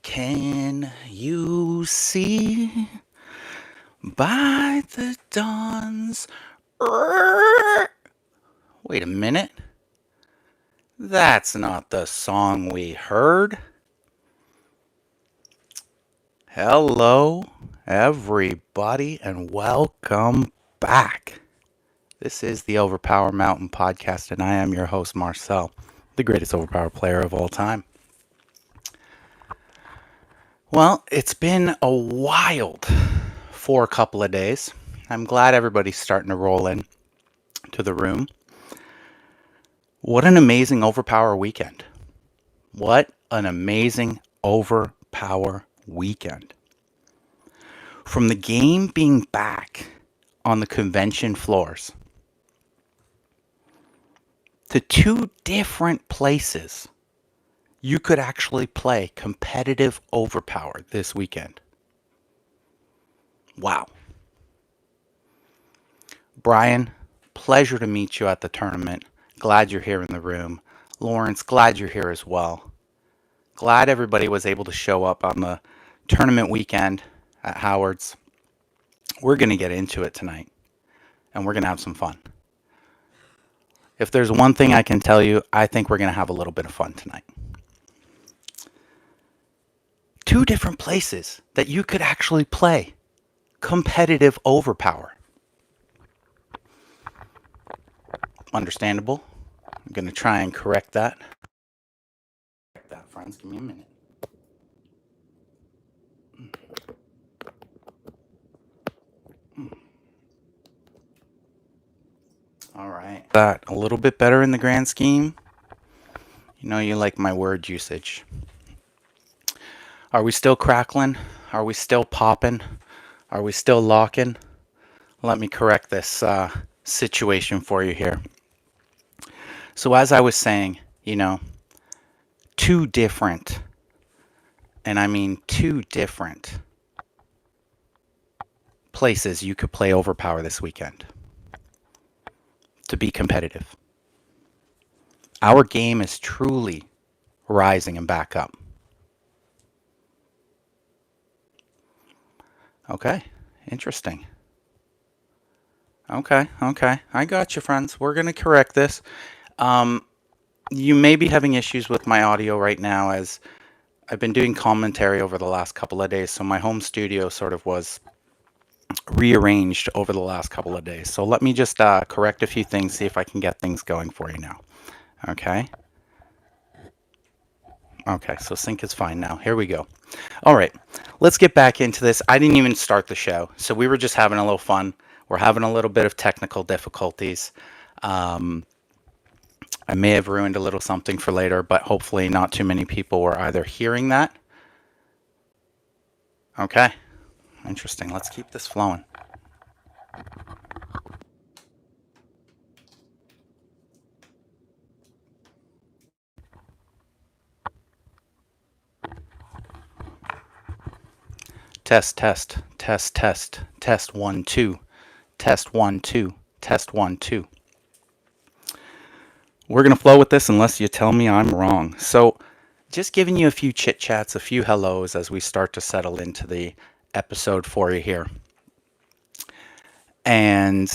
Can you see by the dawn's... Wait a minute. That's not the song we heard. Hello, everybody, and welcome back. This is the OverPower Mountain Podcast, and I am your host, Marcel, the greatest OverPower player of all time. Well, it's been a wild for a couple of days. I'm glad everybody's starting to roll in to the room. What an amazing OverPower weekend. What an amazing OverPower weekend. From the game being back on the convention floors to two different places you could actually play competitive OverPower this weekend. Wow. Brian, pleasure to meet you at the tournament. Glad you're here in the room. Lawrence, glad you're here as well. Glad everybody was able to show up on the tournament weekend at Howard's. We're going to get into it tonight, and we're going to have some fun. If there's one thing I can tell you, I think we're going to have a little bit of fun tonight. Two different places that you could actually play competitive OverPower. Understandable. I'm going to try and correct that. Correct that, friends. Give me a minute. All right. That a little bit better in the grand scheme. You know you like my word usage. Are we still crackling? Are we still popping? Are we still locking? Let me correct this situation for you here. So as I was saying, two different, and I mean two different places you could play OverPower this weekend to be competitive. Our game is truly rising and back up. Okay, interesting. Okay, I got you, friends. We're going to correct this. You may be having issues with my audio right now as I've been doing commentary over the last couple of days, so my home studio sort of was rearranged over the last couple of days. So let me just correct a few things, see if I can get things going for you now. Okay, so sync is fine now. Here we go. All right, let's get back into this. I didn't even start the show, so we were just having a little fun. We're having a little bit of technical difficulties. I may have ruined a little something for later, but hopefully not too many people were either hearing that. Okay, interesting. Let's keep this flowing. Test 1 2. Test 1 2. Test 1 2. We're going to flow with this unless you tell me I'm wrong. So just giving you a few chit chats, a few hellos as we start to settle into the episode for you here. And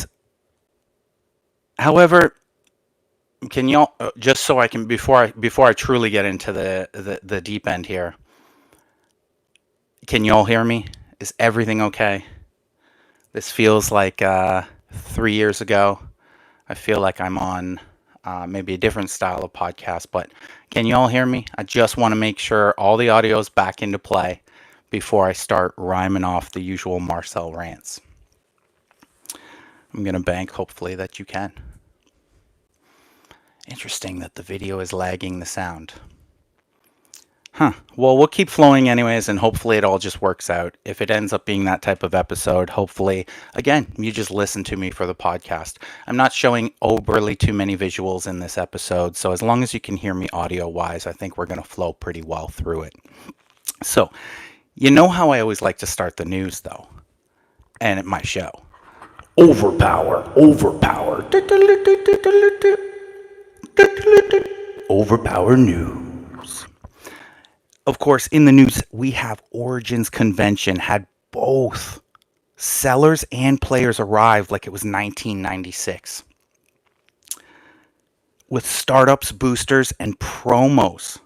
however, can y'all, just so I can, before I truly get into the deep end here, can y'all hear me? Is everything okay? This feels like 3 years ago. I feel like I'm on maybe a different style of podcast, but can you all hear me? I just want to make sure all the audio is back into play before I start rhyming off the usual Marcel rants. I'm going to bank, hopefully, that you can. Interesting that the video is lagging the sound. Well, we'll keep flowing anyways, and hopefully it all just works out. If it ends up being that type of episode, hopefully, again, you just listen to me for the podcast. I'm not showing overly too many visuals in this episode, so as long as you can hear me audio-wise, I think we're going to flow pretty well through it. So, you know how I always like to start the news, though, and at my show. OverPower. OverPower news. Of course, in the news, we have Origins Convention had both sellers and players arrive like it was 1996. With startups, boosters, and promos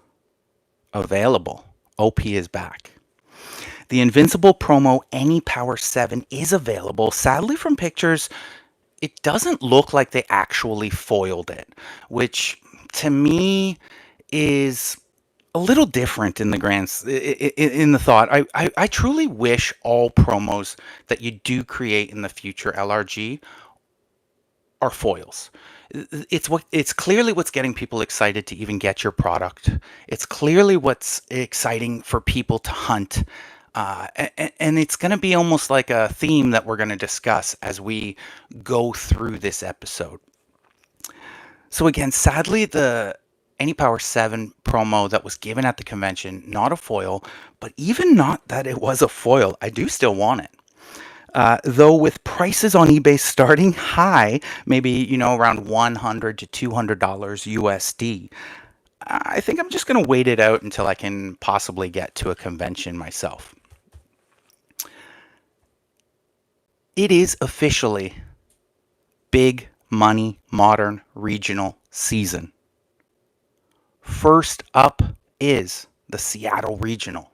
available, OP is back. The Invincible promo Any Power 7 is available. Sadly, from pictures, it doesn't look like they actually foiled it, which to me is a little different in the in the thought. I truly wish all promos that you do create in the future LRG are foils. It's clearly what's getting people excited to even get your product. It's clearly what's exciting for people to hunt. And it's going to be almost like a theme that we're going to discuss as we go through this episode. So again, sadly, the Any Power 7 promo that was given at the convention, not a foil, but even not that it was a foil, I do still want it. Though with prices on eBay starting high, maybe, around $100 to $200 USD, I think I'm just going to wait it out until I can possibly get to a convention myself. It is officially Big Money Modern Regional season. First up is the Seattle Regional.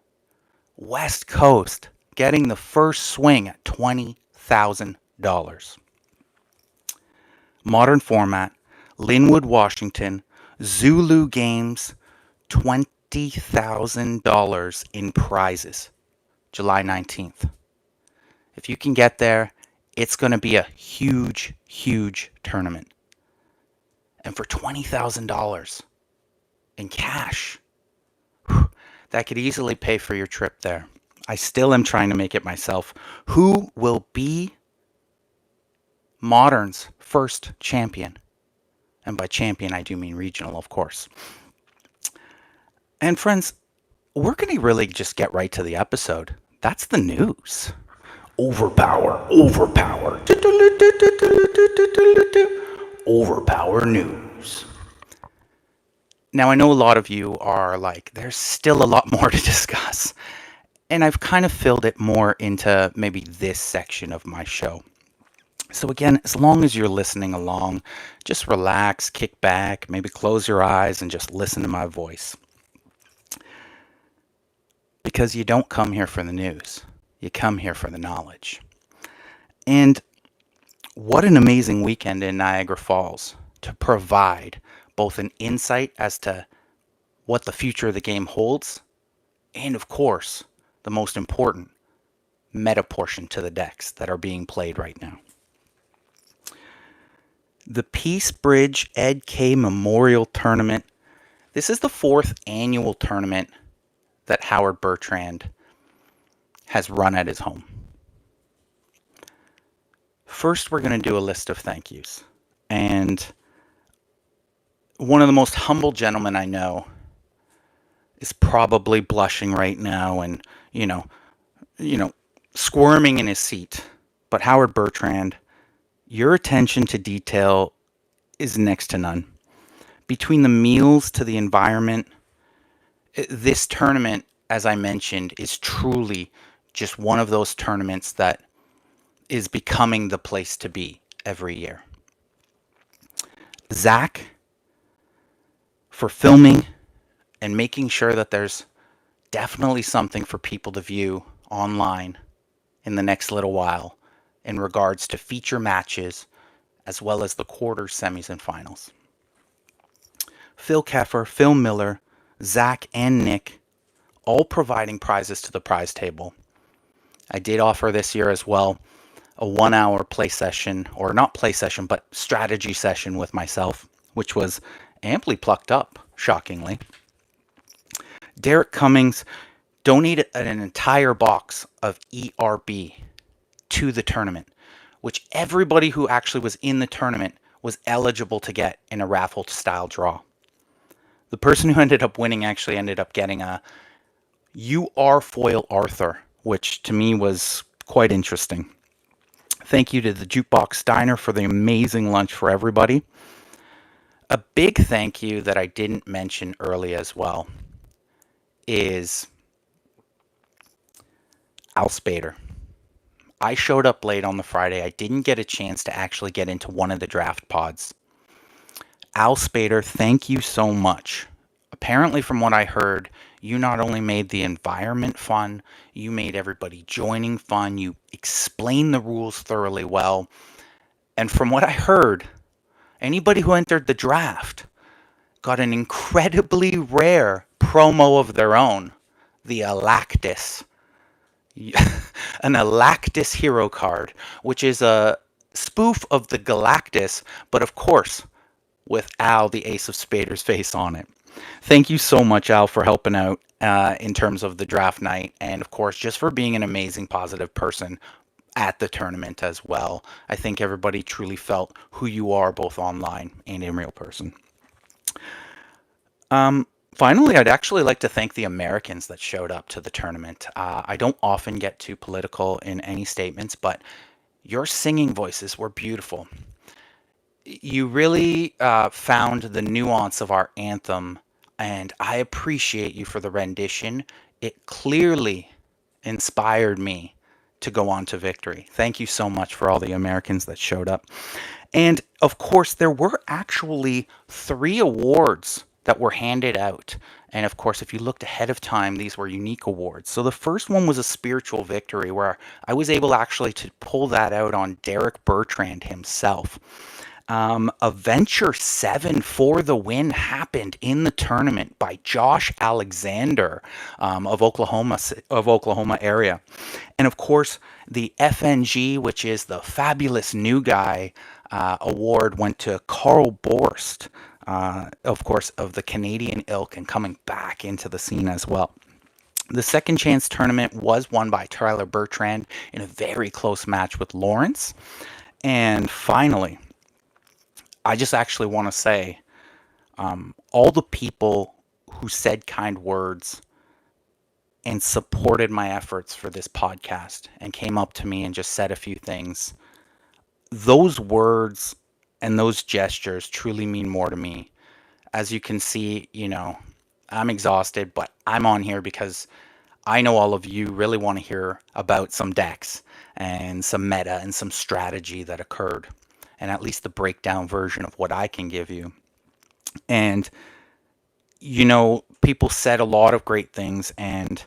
West Coast getting the first swing at $20,000. Modern format, Linwood, Washington, Zulu Games, $20,000 in prizes, July 19th. If you can get there, it's going to be a huge, huge tournament. And for $20,000 in cash, that could easily pay for your trip there. I still am trying to make it myself. Who will be Modern's first champion? And by champion, I do mean regional, of course. And friends, we're going to really just get right to the episode. That's the news. OverPower, OverPower. OverPower news. Now, I know a lot of you are like, there's still a lot more to discuss. And I've kind of filled it more into maybe this section of my show. So again, as long as you're listening along, just relax, kick back, maybe close your eyes and just listen to my voice. Because you don't come here for the news. You come here for the knowledge. And what an amazing weekend in Niagara Falls to provide both an insight as to what the future of the game holds, and of course, the most important meta portion to the decks that are being played right now. The Peacebridge Ed K Memorial Tournament. This is the 4th annual tournament that Howard Bertrand has run at his home. First, we're going to do a list of thank yous. And one of the most humble gentlemen I know is probably blushing right now and, squirming in his seat. But Howard Bertrand, your attention to detail is next to none. Between the meals to the environment, this tournament, as I mentioned, is truly just one of those tournaments that is becoming the place to be every year. Zach, for filming and making sure that there's definitely something for people to view online in the next little while in regards to feature matches as well as the quarters, semis, and finals. Phil Keffer, Phil Miller, Zach, and Nick all providing prizes to the prize table. I did offer this year as well a 1-hour play session, or not play session, but strategy session with myself, which was amply plucked up, shockingly. Derek Cummings donated an entire box of ERB to the tournament, which everybody who actually was in the tournament was eligible to get in a raffle style draw. The person who ended up winning actually ended up getting a UR Foil Arthur, which to me was quite interesting. Thank you to the Jukebox Diner for the amazing lunch for everybody. A big thank you that I didn't mention earlier as well is Al Spader. I showed up late on the Friday. I didn't get a chance to actually get into one of the draft pods. Al Spader, thank you so much. Apparently, from what I heard, you not only made the environment fun, you made everybody joining fun, you explained the rules thoroughly well. And from what I heard, anybody who entered the draft got an incredibly rare promo of their own, the Galactus. An Galactus hero card, which is a spoof of the Galactus, but of course, with Al, the Ace of Spades face on it. Thank you so much, Al, for helping out in terms of the draft night, and of course, just for being an amazing, positive person at the tournament as well. I think everybody truly felt who you are, both online and in real person. Finally, I'd actually like to thank the Americans that showed up to the tournament. I don't often get too political in any statements, but your singing voices were beautiful. You really found the nuance of our anthem, and I appreciate you for the rendition. It clearly inspired me to go on to victory. Thank you so much for all the Americans that showed up. And of course, there were actually 3 awards that were handed out. And of course, if you looked ahead of time, these were unique awards. So the first one was a spiritual victory, where I was able actually to pull that out on Derek Bertrand himself. A Venture 7 for the win happened in the tournament by Josh Alexander of Oklahoma area. And of course, the FNG, which is the Fabulous New Guy award, went to Carl Borst, of course, of the Canadian ilk, and coming back into the scene as well. The second chance tournament was won by Tyler Bertrand in a very close match with Lawrence. And finally, I just actually want to say all the people who said kind words and supported my efforts for this podcast and came up to me and just said a few things, those words and those gestures truly mean more to me. As you can see, I'm exhausted, but I'm on here because I know all of you really want to hear about some decks and some meta and some strategy that occurred, and at least the breakdown version of what I can give you. And, people said a lot of great things, and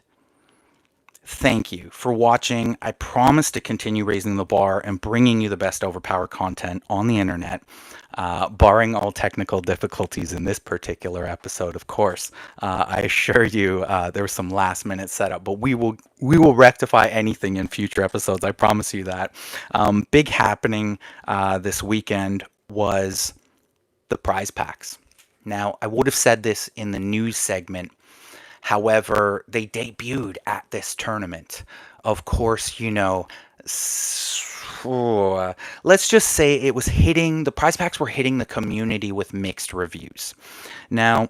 thank you for watching. I promise to continue raising the bar and bringing you the best OverPower content on the internet, barring all technical difficulties in this particular episode, of course. I assure you there was some last-minute setup, but we will rectify anything in future episodes. I promise you that. Big happening this weekend was the prize packs. Now, I would have said this in the news segment. However, they debuted at this tournament. Of course, let's just say the prize packs were hitting the community with mixed reviews. Now,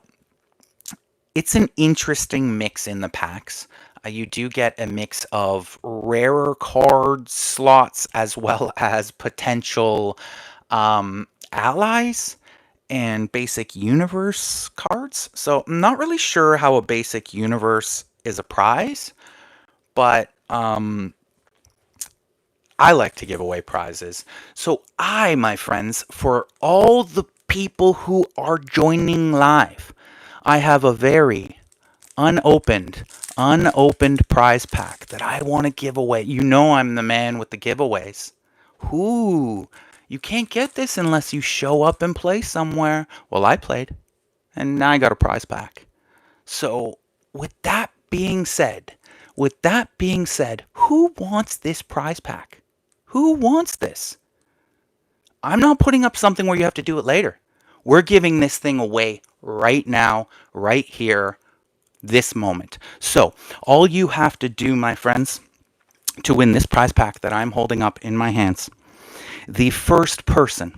it's an interesting mix in the packs. You do get a mix of rarer card slots as well as potential allies and basic universe cards. So I'm not really sure how a basic universe is a prize, but I like to give away prizes. So my friends, for all the people who are joining live, I have a very unopened prize pack that I want to give away. I'm the man with the giveaways. You can't get this unless you show up and play somewhere. Well, I played, and now I got a prize pack. So, with that being said, who wants this prize pack? Who wants this? I'm not putting up something where you have to do it later. We're giving this thing away right now, right here, this moment. So, all you have to do, my friends, to win this prize pack that I'm holding up in my hands, the first person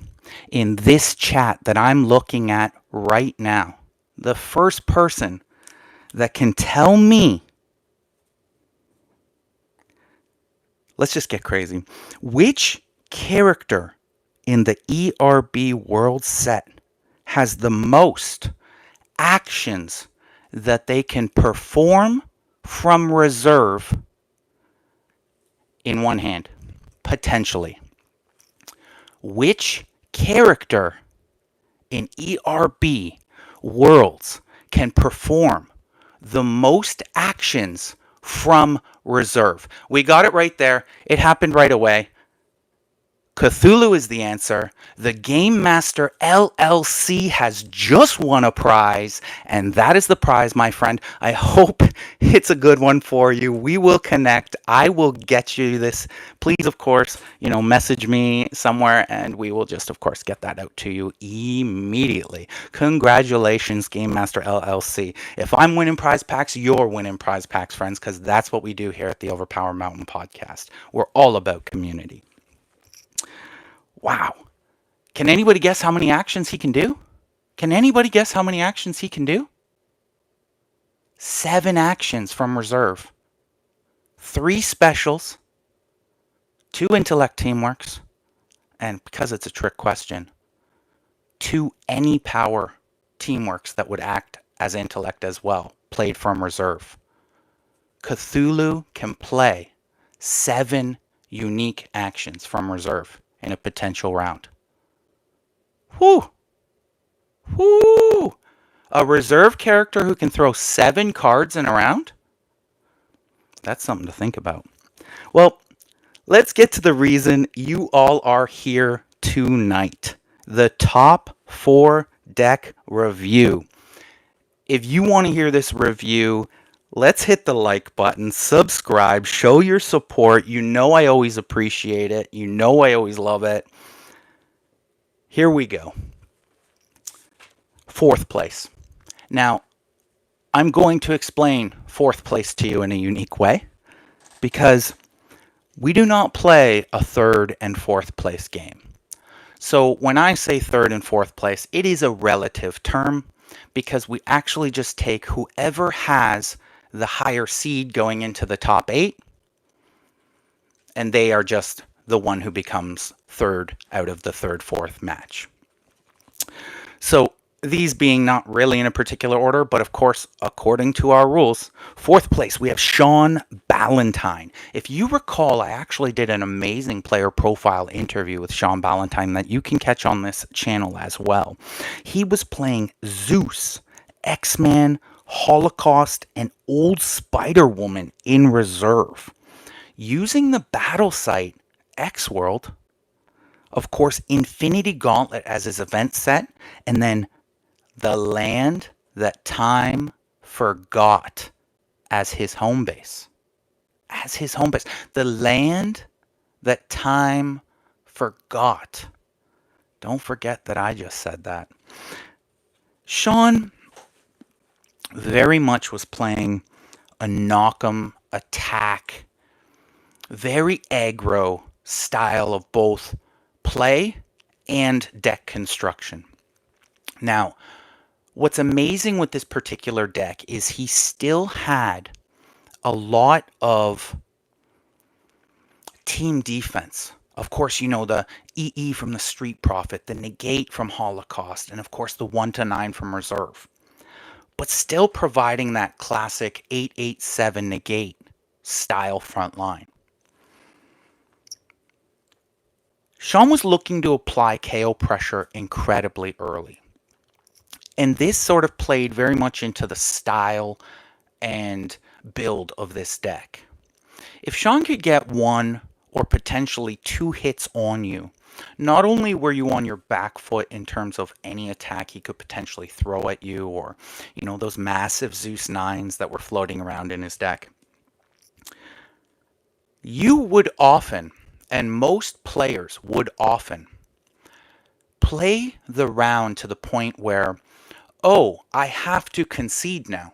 in this chat that I'm looking at right now, the first person that can tell me, let's just get crazy, which character in the ERB world set has the most actions that they can perform from reserve in one hand, potentially. Which character in ERB Worlds can perform the most actions from reserve? We got it right there. It happened right away. Cthulhu is the answer. The Game Master LLC has just won a prize, and that is the prize, my friend. I hope it's a good one for you. We will connect. I will get you this. Please, of course, message me somewhere, and we will just, of course, get that out to you immediately. Congratulations, Game Master LLC. If I'm winning prize packs, you're winning prize packs, friends, because that's what we do here at the OverPower Mountain Podcast. We're all about community. Wow. Can anybody guess how many actions he can do? Can anybody guess how many actions he can do? 7 actions from reserve. 3 specials, 2 intellect teamworks, and because it's a trick question, 2 any power teamworks that would act as intellect as well, played from reserve. Cthulhu can play 7 unique actions from reserve in a potential round. Whew! Whoo! A reserve character who can throw 7 cards in a round? That's something to think about. Well, let's get to the reason you all are here tonight. The top 4 deck review. If you want to hear this review, let's hit the like button, subscribe, show your support. You know I always appreciate it. You know I always love it. Here we go. 4th place. Now, I'm going to explain 4th place to you in a unique way because we do not play a 3rd and 4th place game. So when I say 3rd and 4th place, it is a relative term because we actually just take whoever has the higher seed going into the top 8, and they are just the one who becomes 3rd out of the 3rd, 4th match. So these being not really in a particular order, but of course, according to our rules, 4th place, we have Sean Ballantyne. If you recall, I actually did an amazing player profile interview with Sean Ballantyne that you can catch on this channel as well. He was playing Zeus, X-Man, Holocaust, and Old Spider-Woman in reserve. Using the battle site X-World, of course, Infinity Gauntlet as his event set, and then the land that time forgot as his home base. As his home base. The land that time forgot. Don't forget that I just said that. Sean very much was playing a knock'em attack, very aggro style of both play and deck construction. Now, what's amazing with this particular deck is he still had a lot of team defense. Of course, the EE from the Street Prophet, the negate from Holocaust, and of course the 1-9 from reserve. But still providing that classic 8-8-7 negate style front line. Sean was looking to apply KO pressure incredibly early. And this sort of played very much into the style and build of this deck. If Sean could get 1 or potentially 2 hits on you, not only were you on your back foot in terms of any attack he could potentially throw at you, or those massive Zeus 9s that were floating around in his deck, you would often, and most players would often, play the round to the point where, oh, I have to concede now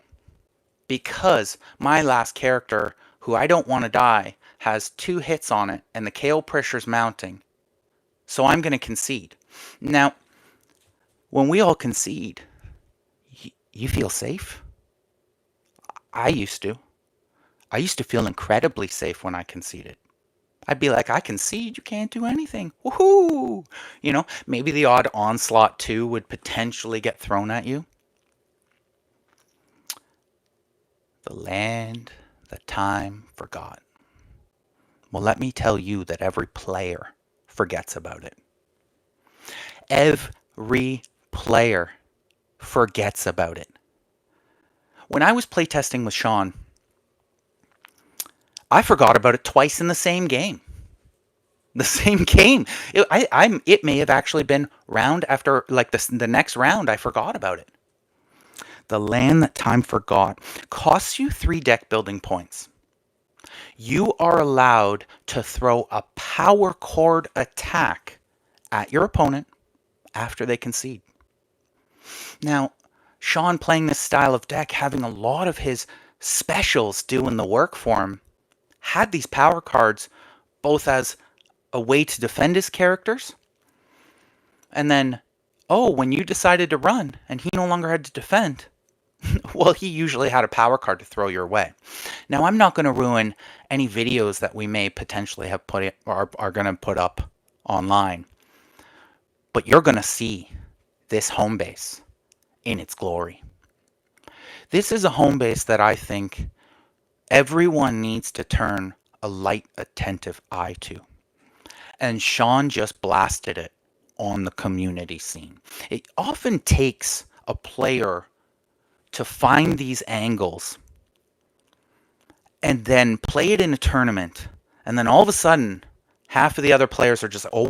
because my last character, who I don't want to die, has 2 hits on it and the KO pressure's mounting. So I'm going to concede. Now, when we all concede, you feel safe? I used to. I used to feel incredibly safe when I conceded. I'd be like, I concede, you can't do anything. Woohoo! Maybe the odd onslaught 2 would potentially get thrown at you. The land that time forgot. Well, let me tell you that every player forgets about it. Every player forgets about it. When I was playtesting with Sean, I forgot about it twice in the same game. The same game. It may have actually been round after, like the next round, I forgot about it. The land that time forgot costs you 3 deck building points. You are allowed to throw a power chord attack at your opponent after they concede. Now, Sean playing this style of deck, having a lot of his specials doing the work for him, had these power cards both as a way to defend his characters, and then, oh, when you decided to run and he no longer had to defend, well, he usually had a power card to throw your way. Now, I'm not going to ruin any videos that we may potentially have put it, or are going to put up online, but you're going to see this home base in its glory. This is a home base that I think everyone needs to turn a light, attentive eye to. And Sean just blasted it on the community scene. It often takes a player to find these angles and then play it in a tournament, and then all of a sudden half of the other players are just, oh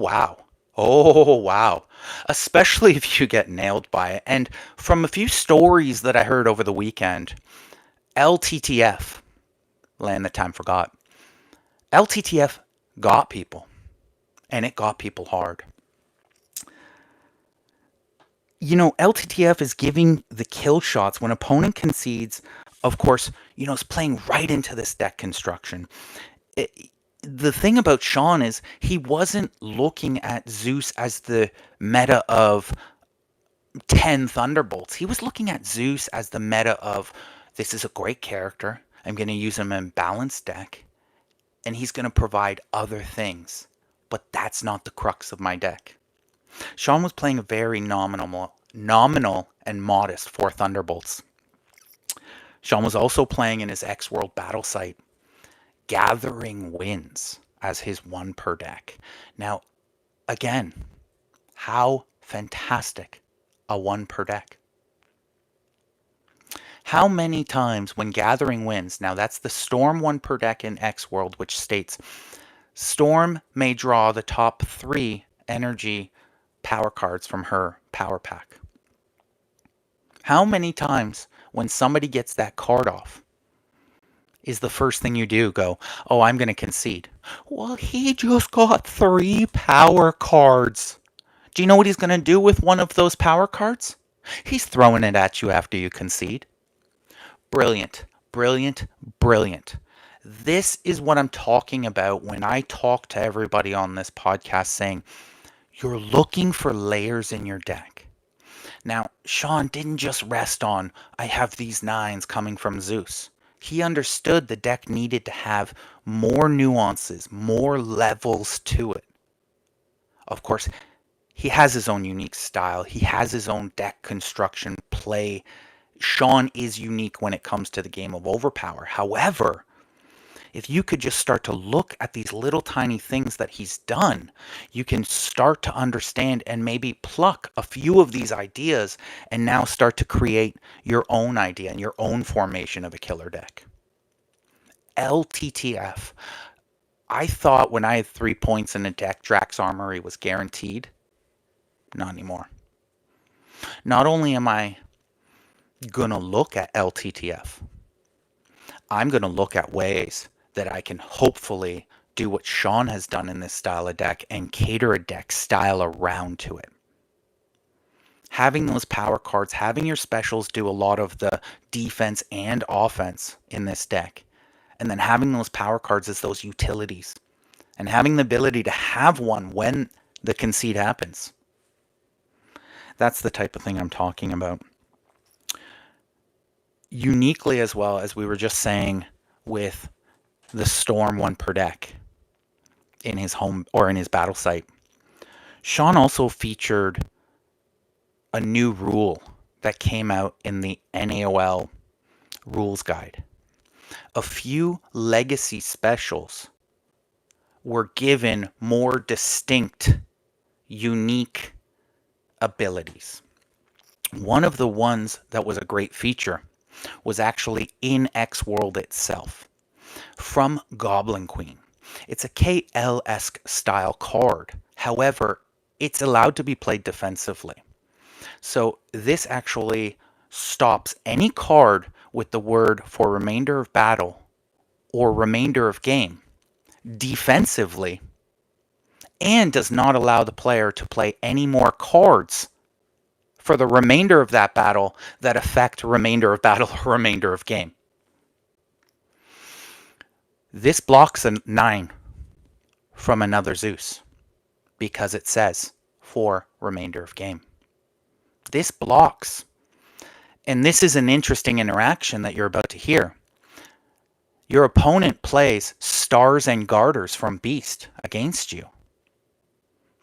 wow, especially if you get nailed by it. And from a few stories that I heard over the weekend, LTTF, land that time forgot, LTTF got people, and it got people hard. You know, LTTF is giving the kill shots when opponent concedes. Of course, you know, it's playing right into this deck construction. The thing about Sean is he wasn't looking at Zeus as the meta of 10 Thunderbolts. He was looking at Zeus as the meta of, this is a great character. I'm going to use him in balanced deck, and he's going to provide other things. But that's not the crux of my deck. Sean was playing a very nominal and modest 4 Thunderbolts. Sean was also playing in his X-World battle site, Gathering Winds as his 1 per deck. Now, again, how fantastic a 1 per deck. How many times when Gathering Winds, now that's the Storm 1 per deck in X-World, which states Storm may draw the top 3 energy power cards from her power pack. How many times when somebody gets that card off is the first thing you do go, oh, I'm going to concede? Well, he just got 3 power cards. Do you know what he's going to do with one of those power cards? He's throwing it at you after you concede. Brilliant, brilliant, brilliant. This is what I'm talking about when I talk to everybody on this podcast saying, you're looking for layers in your deck. Now, Sean didn't just rest on, I have these 9s coming from Zeus. He understood the deck needed to have more nuances, more levels to it. Of course, he has his own unique style. He has his own deck construction play. Sean is unique when it comes to the game of OverPower. However, if you could just start to look at these little tiny things that he's done, you can start to understand and maybe pluck a few of these ideas and now start to create your own idea and your own formation of a killer deck. LTTF. I thought when I had 3 points in a deck, Drax Armory was guaranteed. Not anymore. Not only am I going to look at LTTF, I'm going to look at ways that I can hopefully do what Sean has done in this style of deck and cater a deck style around to it. Having those power cards, having your specials do a lot of the defense and offense in this deck, and then having those power cards as those utilities, and having the ability to have one when the concede happens. That's the type of thing I'm talking about. Uniquely as well, as we were just saying with the Storm 1 per deck in his home or in his battle site, Sean also featured a new rule that came out in the NAOL rules guide. A few legacy specials were given more distinct, unique abilities. One of the ones that was a great feature was actually in X World itself from Goblin Queen. It's a KL-esque style card. However, it's allowed to be played defensively. So this actually stops any card with the word for remainder of battle or remainder of game defensively, and does not allow the player to play any more cards for the remainder of that battle that affect remainder of battle or remainder of game. This blocks a 9 from another Zeus because it says for remainder of game. This blocks. And this is an interesting interaction that you're about to hear. Your opponent plays Stars and Garters from Beast against you.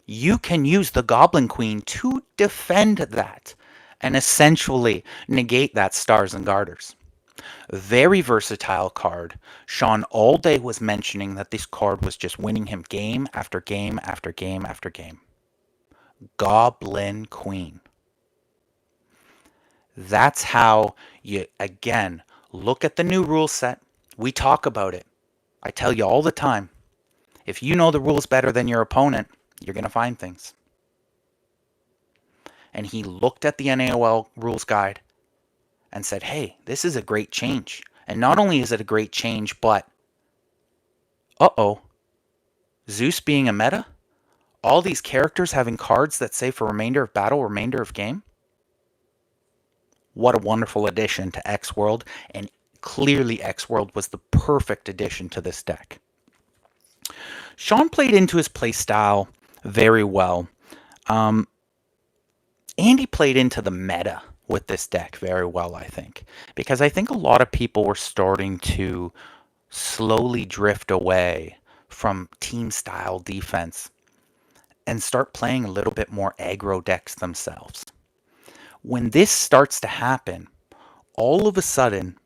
You can use the Goblin Queen to defend that and essentially negate that Stars and Garters. Very versatile card. Sean all day was mentioning that this card was just winning him game after game after game after game. Goblin Queen. That's how you, again, look at the new rule set. We talk about it. I tell you all the time, if you know the rules better than your opponent, you're going to find things. And he looked at the NAOL rules guide and said, hey, this is a great change. And not only is it a great change, but, Zeus being a meta? All these characters having cards that say for remainder of battle, remainder of game? What a wonderful addition to X World, and clearly X World was the perfect addition to this deck. Sean played into his playstyle very well, and he played into the meta with this deck very well, I think, because I think a lot of people were starting to slowly drift away from team style defense and start playing a little bit more aggro decks themselves. When this starts to happen, all of a sudden,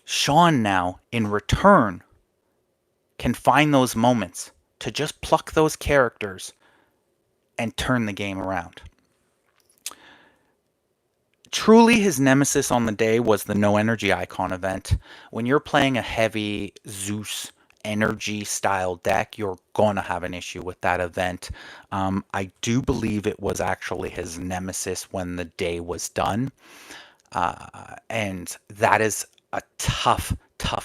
Sean now, in return, can find those moments to just pluck those characters and turn the game around. Truly, his nemesis on the day was the No Energy Icon event. When you're playing a heavy Zeus energy style deck, you're going to have an issue with that event. I do believe it was actually his nemesis when the day was done. And that is a tough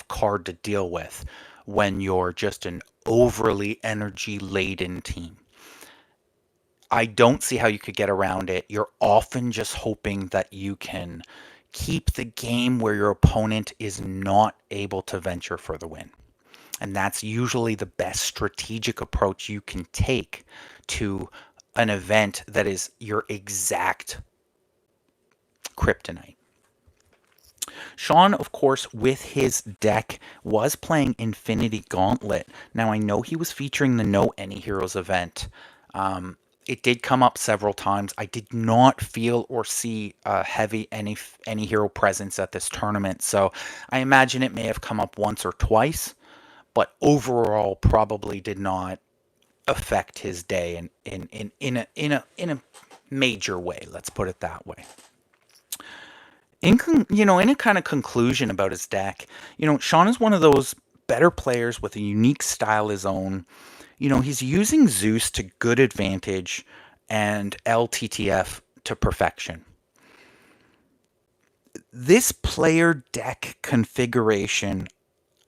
card to deal with when you're just an overly energy laden team. I don't see how you could get around it. You're often just hoping that you can keep the game where your opponent is not able to venture for the win. And that's usually the best strategic approach you can take to an event that is your exact kryptonite. Sean, of course, with his deck, was playing Infinity Gauntlet. Now, I know he was featuring the No Any Heroes event. It did come up several times. I did not feel or see a heavy any hero presence at this tournament, so I imagine it may have come up once or twice, but overall probably did not affect his day in a major way. Let's put it that way. In a kind of conclusion about his deck, Sean is one of those better players with a unique style his own. He's using Zeus to good advantage and LTTF to perfection. This player deck configuration,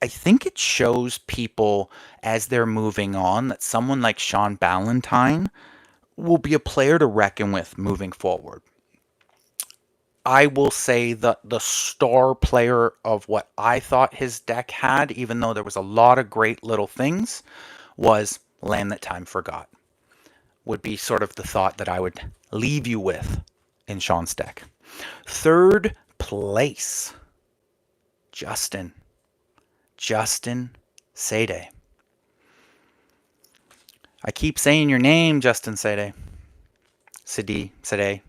I think it shows people as they're moving on that someone like Sean Ballantyne will be a player to reckon with moving forward. I will say that the star player of what I thought his deck had, even though there was a lot of great little things, was Land That Time Forgot. Would be sort of the thought that I would leave you with in Sean's deck. Third place, Justin Sade. I keep saying your name, Justin Sade. Sade. I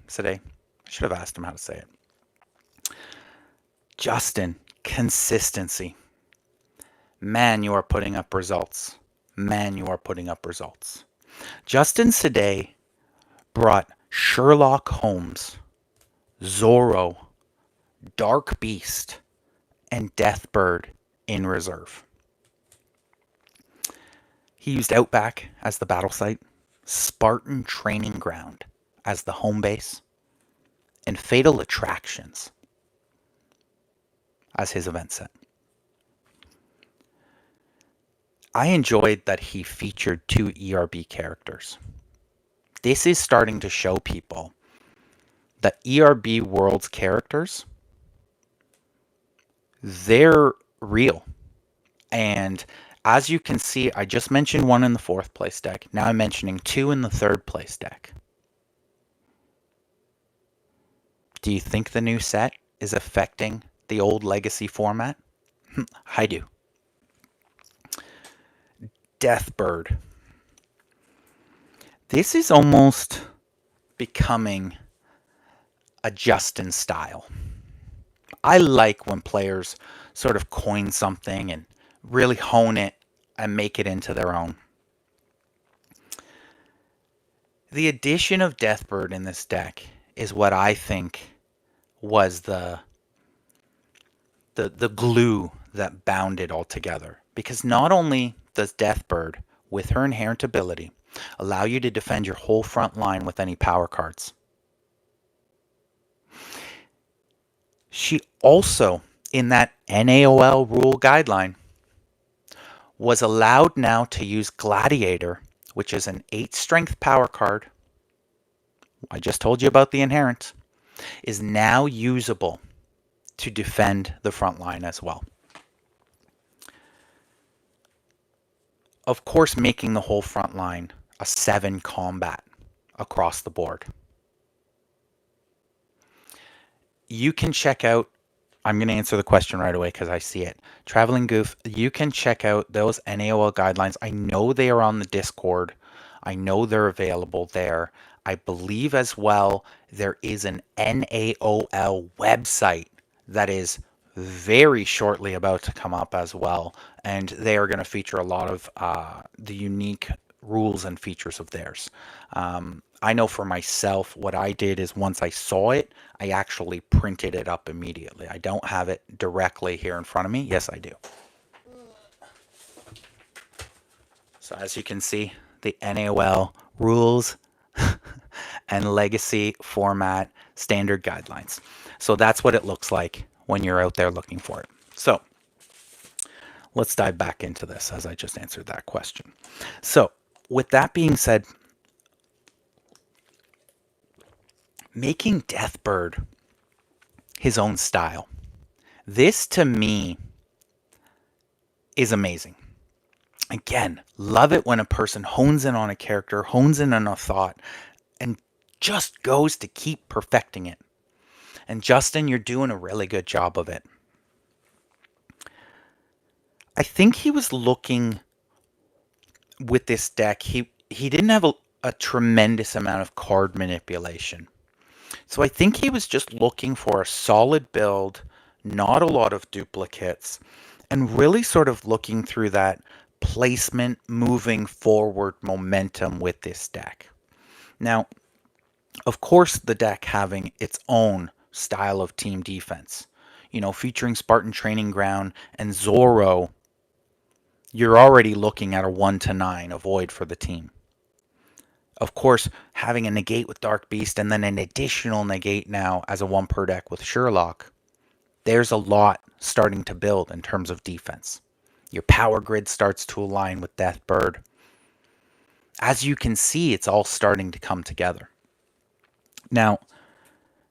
should have asked him how to say it. Justin, Consistency. Man, you are putting up results. Man, you are putting up results. Justin Sadeh brought Sherlock Holmes, Zorro, Dark Beast, and Deathbird in reserve. He used Outback as the battle site, Spartan Training Ground as the home base, and Fatal Attractions as his event set. I enjoyed that he featured 2 ERB characters. This is starting to show people that ERB World's characters, they're real. And as you can see, I just mentioned 1 in the 4th place deck. Now I'm mentioning 2 in the 3rd place deck. Do you think the new set is affecting the old legacy format? I do. Deathbird. This is almost becoming a Justin style. I like when players sort of coin something and really hone it and make it into their own. The addition of Deathbird in this deck is what I think was the glue that bound it all together. Because not only does Deathbird, with her inherent ability, allow you to defend your whole front line with any power cards, she also, in that NAOL rule guideline, was allowed now to use Gladiator, which is an 8 strength power card. I just told you about the inherent. Is now usable to defend the front line as well. Of course, making the whole front line a 7 combat across the board. You can check out, I'm going to answer the question right away because I see it. Traveling Goof, you can check out those NAOL guidelines. I know they are on the Discord. I know they're available there. I believe as well there is an NAOL website that is very shortly about to come up as well. And they are going to feature a lot of the unique rules and features of theirs. I know for myself, what I did is once I saw it, I actually printed it up immediately. I don't have it directly here in front of me. Yes, I do. So as you can see, the NAOL rules and legacy format standard guidelines. So that's what it looks like when you're out there looking for it. So let's dive back into this as I just answered that question. So with that being said, making Deathbird his own style, this to me is amazing. Again, love it when a person hones in on a character, hones in on a thought, and just goes to keep perfecting it. And Justin, you're doing a really good job of it. I think he was looking with this deck, he didn't have a tremendous amount of card manipulation. So I think he was just looking for a solid build, not a lot of duplicates, and really sort of looking through that placement moving forward momentum with this deck. Now, of course, the deck having its own style of team defense, featuring Spartan Training Ground and Zorro, you're already looking at a 1-9 avoid for the team. Of course, having a negate with Dark Beast and then an additional negate now as a 1 per deck with Sherlock, there's a lot starting to build in terms of defense. Your power grid starts to align with Deathbird. As you can see, it's all starting to come together. Now,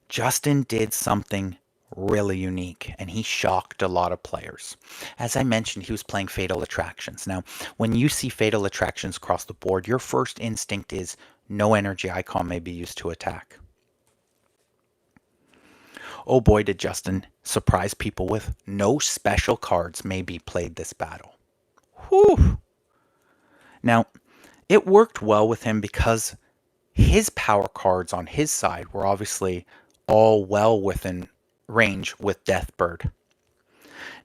Justin did something really unique, and he shocked a lot of players. As I mentioned, he was playing Fatal Attractions. Now, when you see Fatal Attractions across the board, your first instinct is no energy icon may be used to attack. Oh boy, did Justin surprise people with no special cards may be played this battle. Whew! Now, it worked well with him because his power cards on his side were obviously all well within range with Deathbird.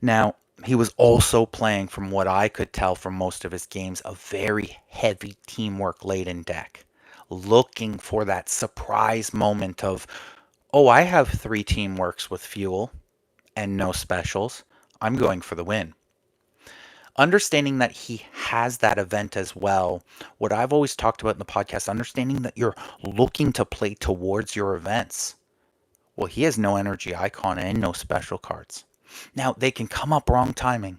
Now, he was also playing, from what I could tell from most of his games, a very heavy teamwork laden deck, looking for that surprise moment of, oh, I have 3 teamworks with fuel and no specials. I'm going for the win. Understanding that he has that event as well. What I've always talked about in the podcast, understanding that you're looking to play towards your events. Well, he has no energy icon and no special cards. Now, they can come up wrong timing,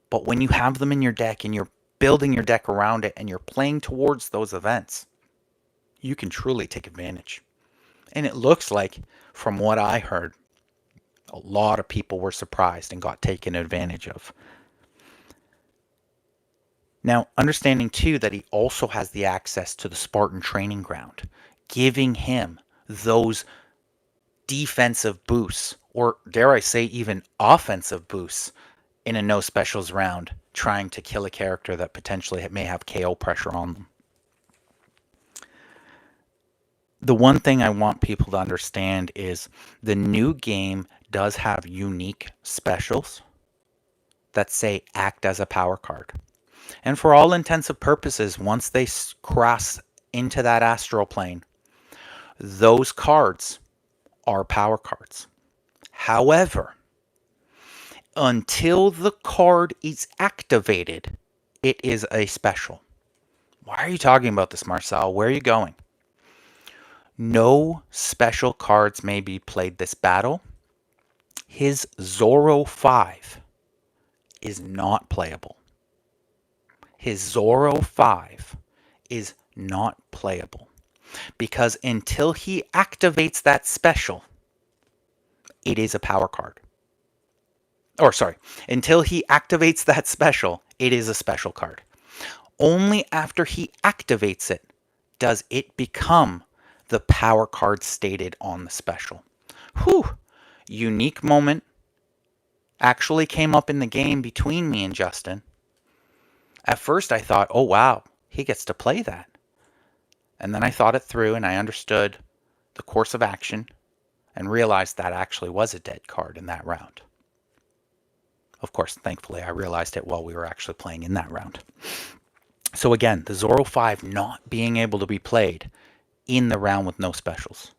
but when you have them in your deck and you're building your deck around it and you're playing towards those events, you can truly take advantage. And it looks like, from what I heard, a lot of people were surprised and got taken advantage of. Now, understanding too that he also has the access to the Spartan training ground, giving him those defensive boosts, or dare I say, even offensive boosts in a no specials round, trying to kill a character that potentially may have KO pressure on them. The one thing I want people to understand is the new game does have unique specials that say act as a power card. And for all intents and purposes, once they cross into that astral plane, those cards are power cards. However, until the card is activated, it is a special. Why are you talking about this, Marcel? Where are you going? No special cards may be played this battle. His Zoro 5 is not playable. His Zoro 5 is not playable. Because until he activates that special, it is a power card. Or sorry, until he activates that special, it is a special card. Only after he activates it does it become the power card stated on the special. Whew! Unique moment. Actually came up in the game between me and Justin. At first I thought, oh wow, he gets to play that. And then I thought it through and I understood the course of action and realized that actually was a dead card in that round. Of course, thankfully, I realized it while we were actually playing in that round. So again, the Zoro 5 not being able to be played in the round with no specials.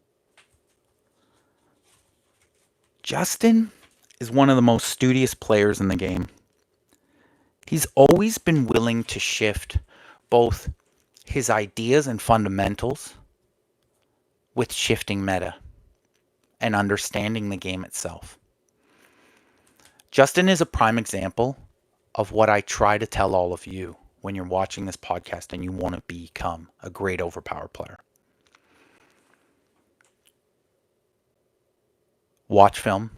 Justin is one of the most studious players in the game. He's always been willing to shift both his ideas and fundamentals with shifting meta and understanding the game itself. Justin is a prime example of what I try to tell all of you when you're watching this podcast and you want to become a great OverPower player. Watch film,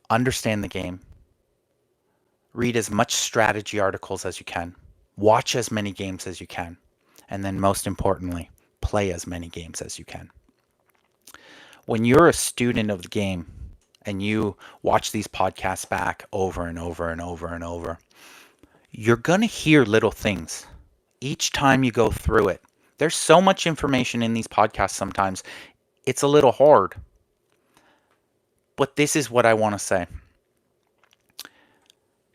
understand the game, read as much strategy articles as you can, watch as many games as you can, and then most importantly, play as many games as you can. When you're a student of the game and you watch these podcasts back over and over and over and over, you're going to hear little things each time you go through it. There's so much information in these podcasts sometimes, it's a little hard. But this is what I want to say.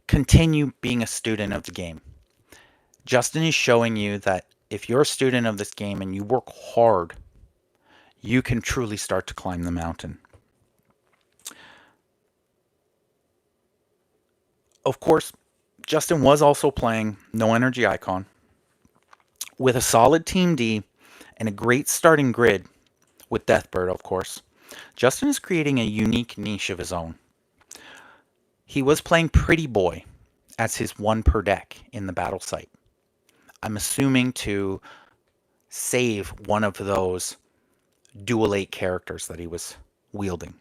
Continue being a student of the game. Justin is showing you that if you're a student of this game and you work hard, you can truly start to climb the mountain. Of course, Justin was also playing no energy icon. With a solid Team D and a great starting grid with Deathbird, of course, Justin is creating a unique niche of his own. He was playing Pretty Boy as his 1 per deck in the battle site. I'm assuming to save one of those Dual 8 characters that he was wielding.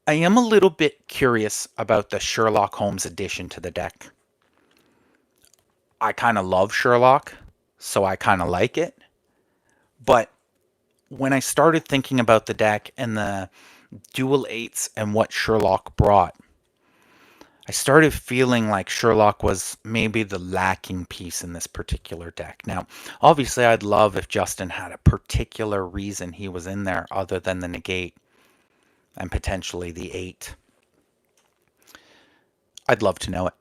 I am a little bit curious about the Sherlock Holmes addition to the deck. I kind of love Sherlock, so I kind of like it. But when I started thinking about the deck and the Dual 8s and what Sherlock brought, I started feeling like Sherlock was maybe the lacking piece in this particular deck. Now, obviously, I'd love if Justin had a particular reason he was in there other than the negate. and potentially the 8? I'd love to know it.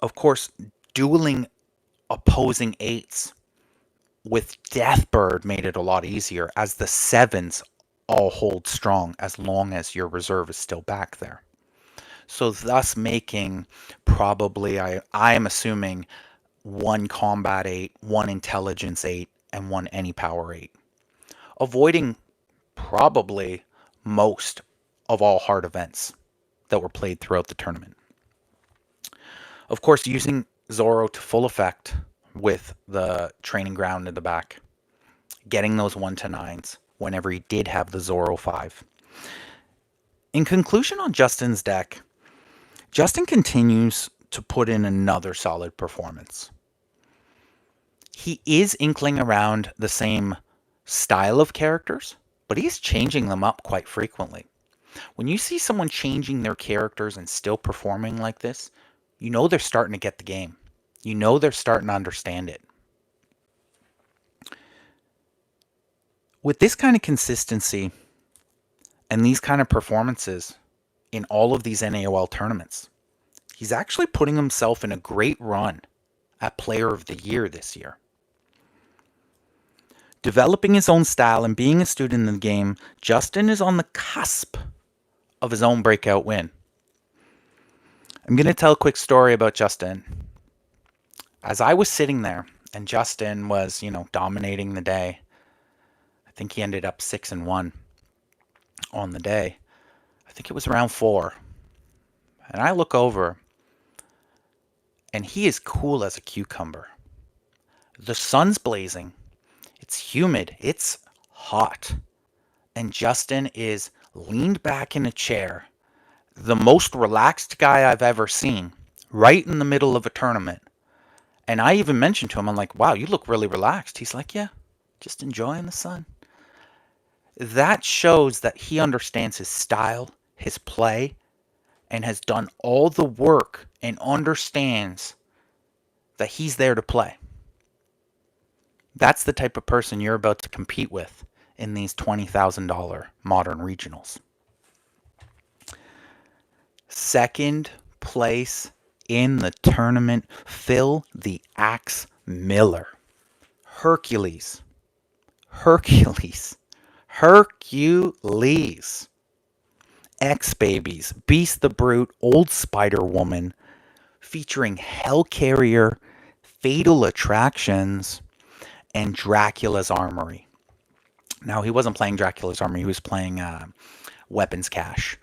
Of course, dueling opposing 8s with Deathbird made it a lot easier, as the 7s all hold strong as long as your reserve is still back there. So thus making probably, I am assuming, one combat 8, one intelligence 8, and one any power 8. Avoiding probably most of all hard events that were played throughout the tournament. Of course, using Zoro to full effect with the training ground in the back, getting those 1 to 9s whenever he did have the Zoro 5. In conclusion on Justin's deck, Justin continues to put in another solid performance. He is inkling around the same style of characters, but he's changing them up quite frequently. When you see someone changing their characters and still performing like this, you know they're starting to get the game. You know they're starting to understand it. With this kind of consistency and these kind of performances in all of these NAOL tournaments, he's actually putting himself in a great run at Player of the Year this year. Developing his own style and being a student in the game, Justin is on the cusp of his own breakout win. I'm going to tell a quick story about Justin. As I was sitting there and Justin was, dominating the day, I think he ended up 6-1 on the day. I think it was around 4. And I look over and he is cool as a cucumber. The sun's blazing. It's humid. It's hot. And Justin is leaned back in a chair, the most relaxed guy I've ever seen, right in the middle of a tournament. And I even mentioned to him, I'm like, wow, you look really relaxed. He's like, yeah, just enjoying the sun. That shows that he understands his style, his play, and has done all the work and understands that he's there to play. That's the type of person you're about to compete with in these $20,000 modern regionals. Second place in the tournament, Phil the Axe Miller. Hercules. X-Babies, Beast the Brute, Old Spider Woman, featuring Hellcarrier, Fatal Attractions, and Dracula's Armory. Now, he wasn't playing Dracula's Armory, he was playing Weapons Cache,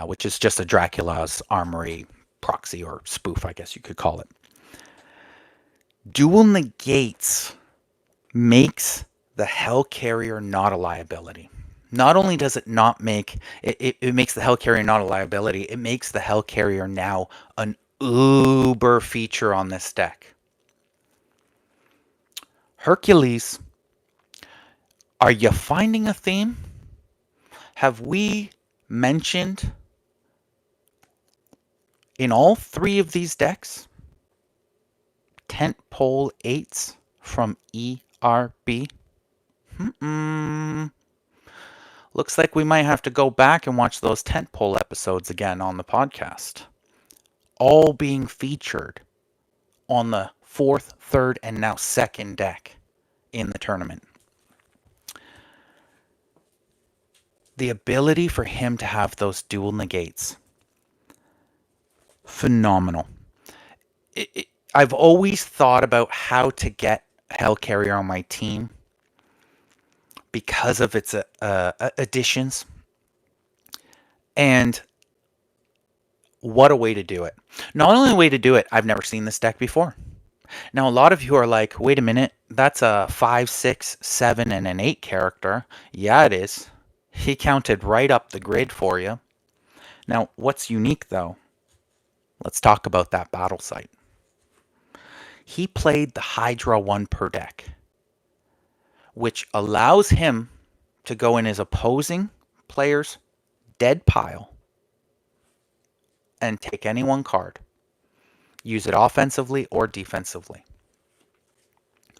which is just a Dracula's Armory proxy or spoof, I guess you could call it. Dual Negates makes the Hellcarrier not a liability. Not only does it not make it makes the Hellcarrier not a liability, it makes the Hellcarrier now an uber feature on this deck. Hercules, are you finding a theme? Have we mentioned in all 3 of these decks tentpole 8s from ERB? Looks like we might have to go back and watch those tentpole episodes again on the podcast. All being featured on the 4th, 3rd, and now 2nd deck in the tournament. The ability for him to have those dual negates, phenomenal. I've always thought about how to get Hellcarrier on my team because of its additions. And what a way to do it. Not only a way to do it, I've never seen this deck before. Now, a lot of you are like, wait a minute, that's a 5, 6, 7, and an 8 character. Yeah, it is. He counted right up the grid for you. Now, what's unique, though? Let's talk about that battle site. He played the Hydra 1 per deck, which allows him to go in his opposing player's dead pile and take any one card. Use it offensively or defensively.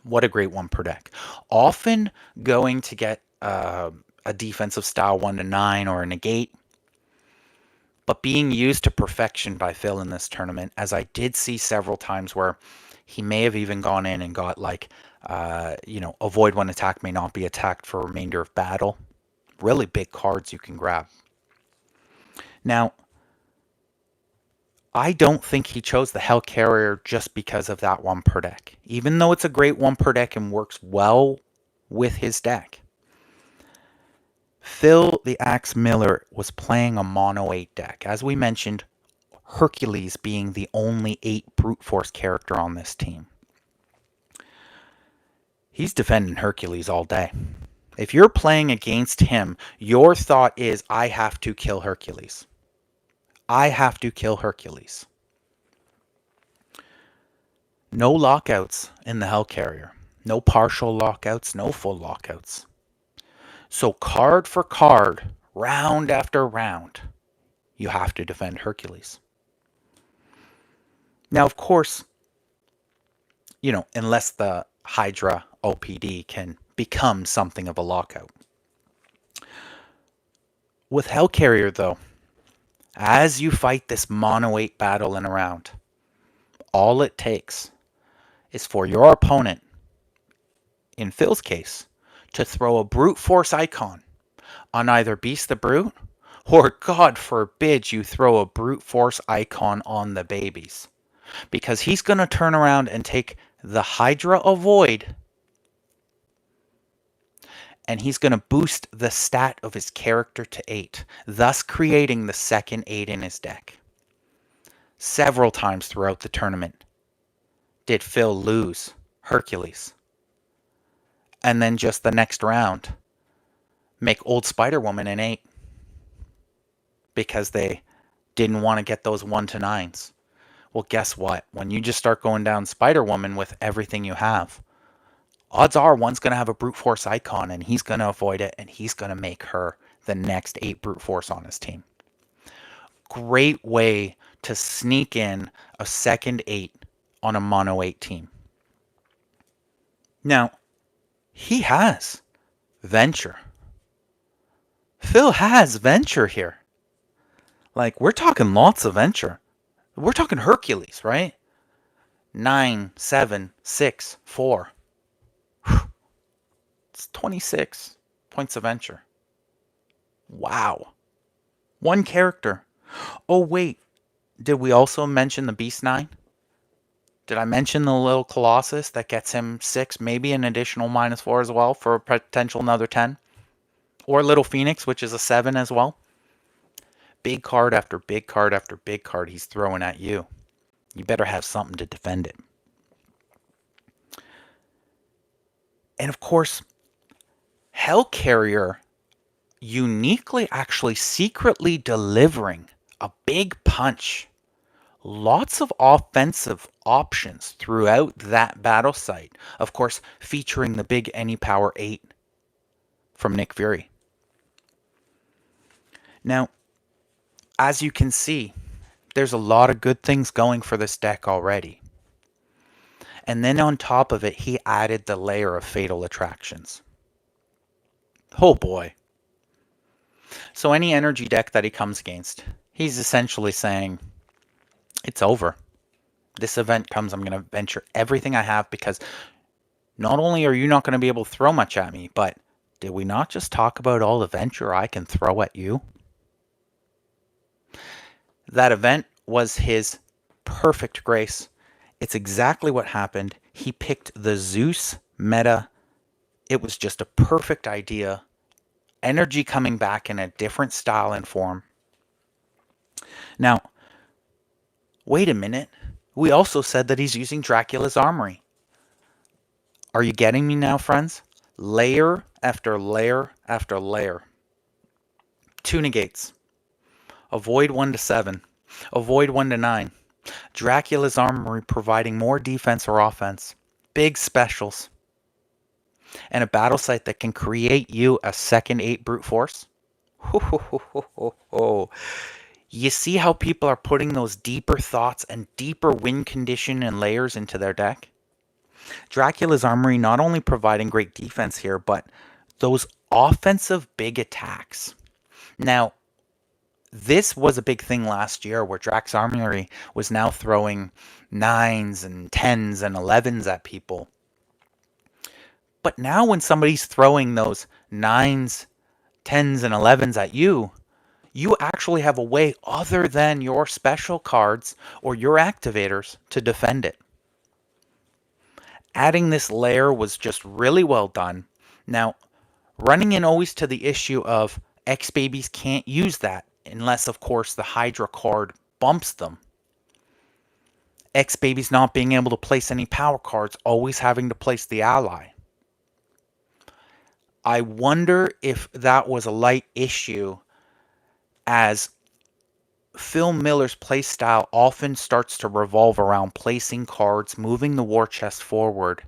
What a great 1 per deck. Often going to get a defensive style 1 to 9 or a negate, but being used to perfection by Phil in this tournament, as I did see several times where he may have even gone in and got like, avoid when attack may not be attacked for remainder of battle. Really big cards you can grab. Now, I don't think he chose the Hell Carrier just because of that 1 per deck. Even though it's a great 1 per deck and works well with his deck, Phil the Axe Miller was playing a mono 8 deck. As we mentioned, Hercules being the only 8 brute force character on this team. He's defending Hercules all day. If you're playing against him, your thought is, I have to kill Hercules. I have to kill Hercules. No lockouts in the Hell Carrier. No partial lockouts, no full lockouts. So card for card, round after round, you have to defend Hercules. Now, of course, unless the Hydra OPD can become something of a lockout. With Hell Carrier, though, as you fight this mono 8 battle in a round, all it takes is for your opponent, in Phil's case, to throw a brute force icon on either Beast the Brute, or God forbid you throw a brute force icon on the babies. Because he's going to turn around and take the Hydra Avoid, and he's going to boost the stat of his character to 8, thus creating the second 8 in his deck. Several times throughout the tournament did Phil lose Hercules, and then just the next round make Old Spider-Woman an 8 because they didn't want to get those 1 to 9s. Well, guess what? When you just start going down Spider-Woman with everything you have, odds are one's going to have a brute force icon, and he's going to avoid it, and he's going to make her the next 8 brute force on his team. Great way to sneak in a second 8 on a mono 8 team. Now, he has Venture. Phil has Venture here. Like, we're talking lots of Venture. We're talking Hercules, right? 9, 7, 6, 4. It's 26 points of Venture. Wow. 1 character. Oh, wait. Did we also mention the Beast 9? Did I mention the little Colossus that gets him 6, maybe an additional -4 as well for a potential another 10? Or Little Phoenix, which is a 7 as well? Big card after big card after big card he's throwing at you. You better have something to defend it. And of course, Hell Carrier uniquely actually secretly delivering a big punch. Lots of offensive options throughout that battle site. Of course, featuring the big Any Power 8 from Nick Fury. Now, as you can see, there's a lot of good things going for this deck already. And then on top of it, he added the layer of Fatal Attractions. Oh boy. So any energy deck that he comes against, he's essentially saying, it's over. This event comes, I'm going to venture everything I have, because not only are you not going to be able to throw much at me, but did we not just talk about all the venture I can throw at you? That event was his perfect grace. It's exactly what happened. He picked the Zeus meta. It was just a perfect idea. Energy coming back in a different style and form. Now, wait a minute. We also said that he's using Dracula's Armory. Are you getting me now, friends? Layer after layer after layer. 2 negates. Avoid 1 to 7. Avoid 1 to 9. Dracula's Armory providing more defense or offense. Big specials. And a battle site that can create you a second 8 brute force. You see how people are putting those deeper thoughts and deeper win condition and layers into their deck? Dracula's Armory not only providing great defense here, but those offensive big attacks. Now, this was a big thing last year where Drax Armory was now throwing 9s and 10s and 11s at people. But now when somebody's throwing those 9s, 10s, and 11s at you, you actually have a way other than your special cards or your activators to defend it. Adding this layer was just really well done. Now, running in always to the issue of X-Babies can't use that unless, of course, the Hydra card bumps them. X-Babies not being able to place any power cards, always having to place the ally. I wonder if that was a light issue, as Phil Miller's playstyle often starts to revolve around placing cards, moving the war chest forward,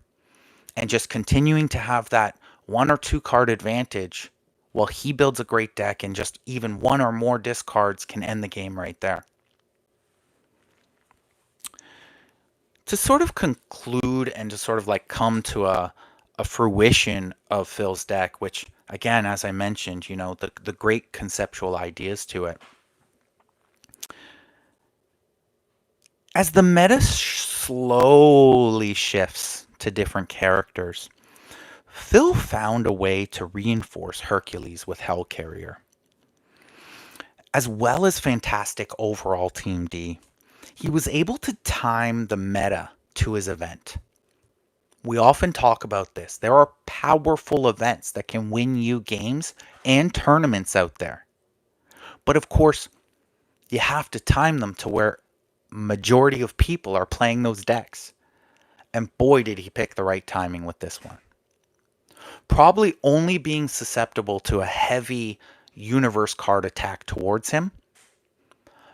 and just continuing to have that 1 or 2 card advantage while he builds a great deck, and just even 1 or more discards can end the game right there. To sort of conclude and to sort of like come to a fruition of Phil's deck, which again, as I mentioned, you know, the great conceptual ideas to it. As the meta slowly shifts to different characters, Phil found a way to reinforce Hercules with Hellcarrier. As well as fantastic overall Team D, he was able to time the meta to his event. We often talk about this. There are powerful events that can win you games and tournaments out there. But of course, you have to time them to where majority of people are playing those decks. And boy, did he pick the right timing with this one. Probably only being susceptible to a heavy universe card attack towards him,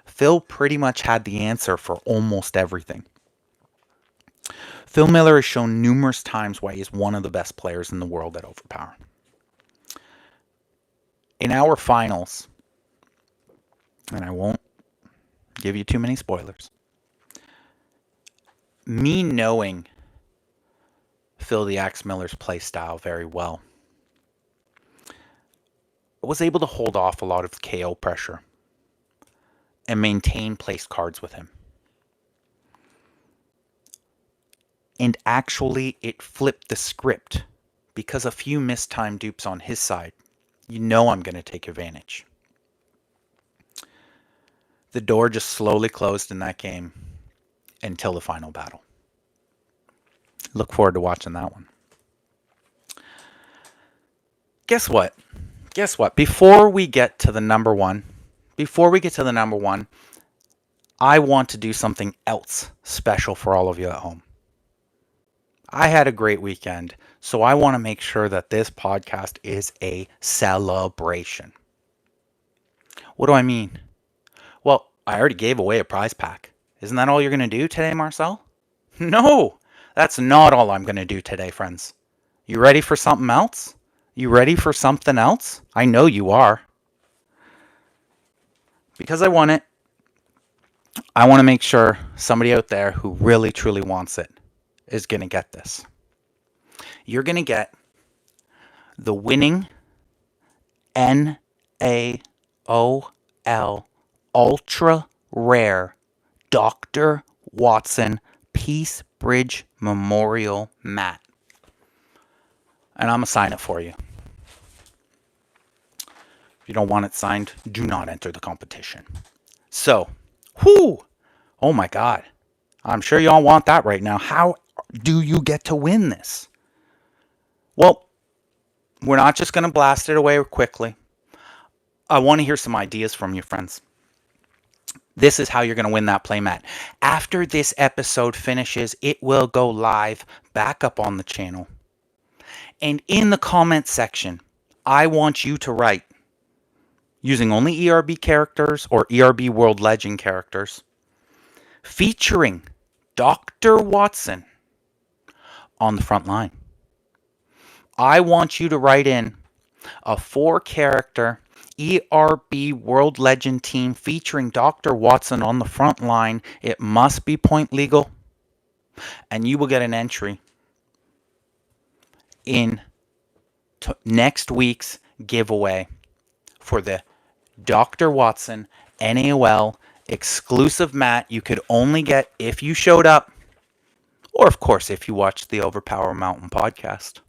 Phil pretty much had the answer for almost everything. Phil Miller has shown numerous times why he's one of the best players in the world at OverPower. In our finals, and I won't give you too many spoilers, me knowing Phil the Axe Miller's play style very well, I was able to hold off a lot of KO pressure and maintain place cards with him. And actually, it flipped the script, because a few mistimed dupes on his side, you know I'm going to take advantage. The door just slowly closed in that game until the final battle. Look forward to watching that one. Guess what? Before we get to the number one, I want to do something else special for all of you at home. I had a great weekend, so I want to make sure that this podcast is a celebration. What do I mean? Well, I already gave away a prize pack. Isn't that all you're going to do today, Marcel? No, that's not all I'm going to do today, friends. You ready for something else? You ready for something else? I know you are. Because I won it, I want to make sure somebody out there who really, truly wants it is going to get this. You're going to get the winning NAOL Ultra Rare Dr. Watson Peacebridge Memorial Mat. And I'm going to sign it for you. If you don't want it signed, do not enter the competition. So, oh my God. I'm sure you all want that right now. How do you get to win this? Well, we're not just going to blast it away quickly. I want to hear some ideas from you, friends. This is how you're going to win that playmat. After this episode finishes, it will go live back up on the channel. And in the comment section, I want you to write, using only ERB characters or ERB World Legend characters, featuring Dr. Watson on the front line. I want you to write in a 4-character ERB World Legend team featuring Dr. Watson on the front line. It must be point legal, and you will get an entry in next week's giveaway for the Dr. Watson NAOL exclusive mat you could only get if you showed up, or of course if you watched the OverPower Mountain podcast.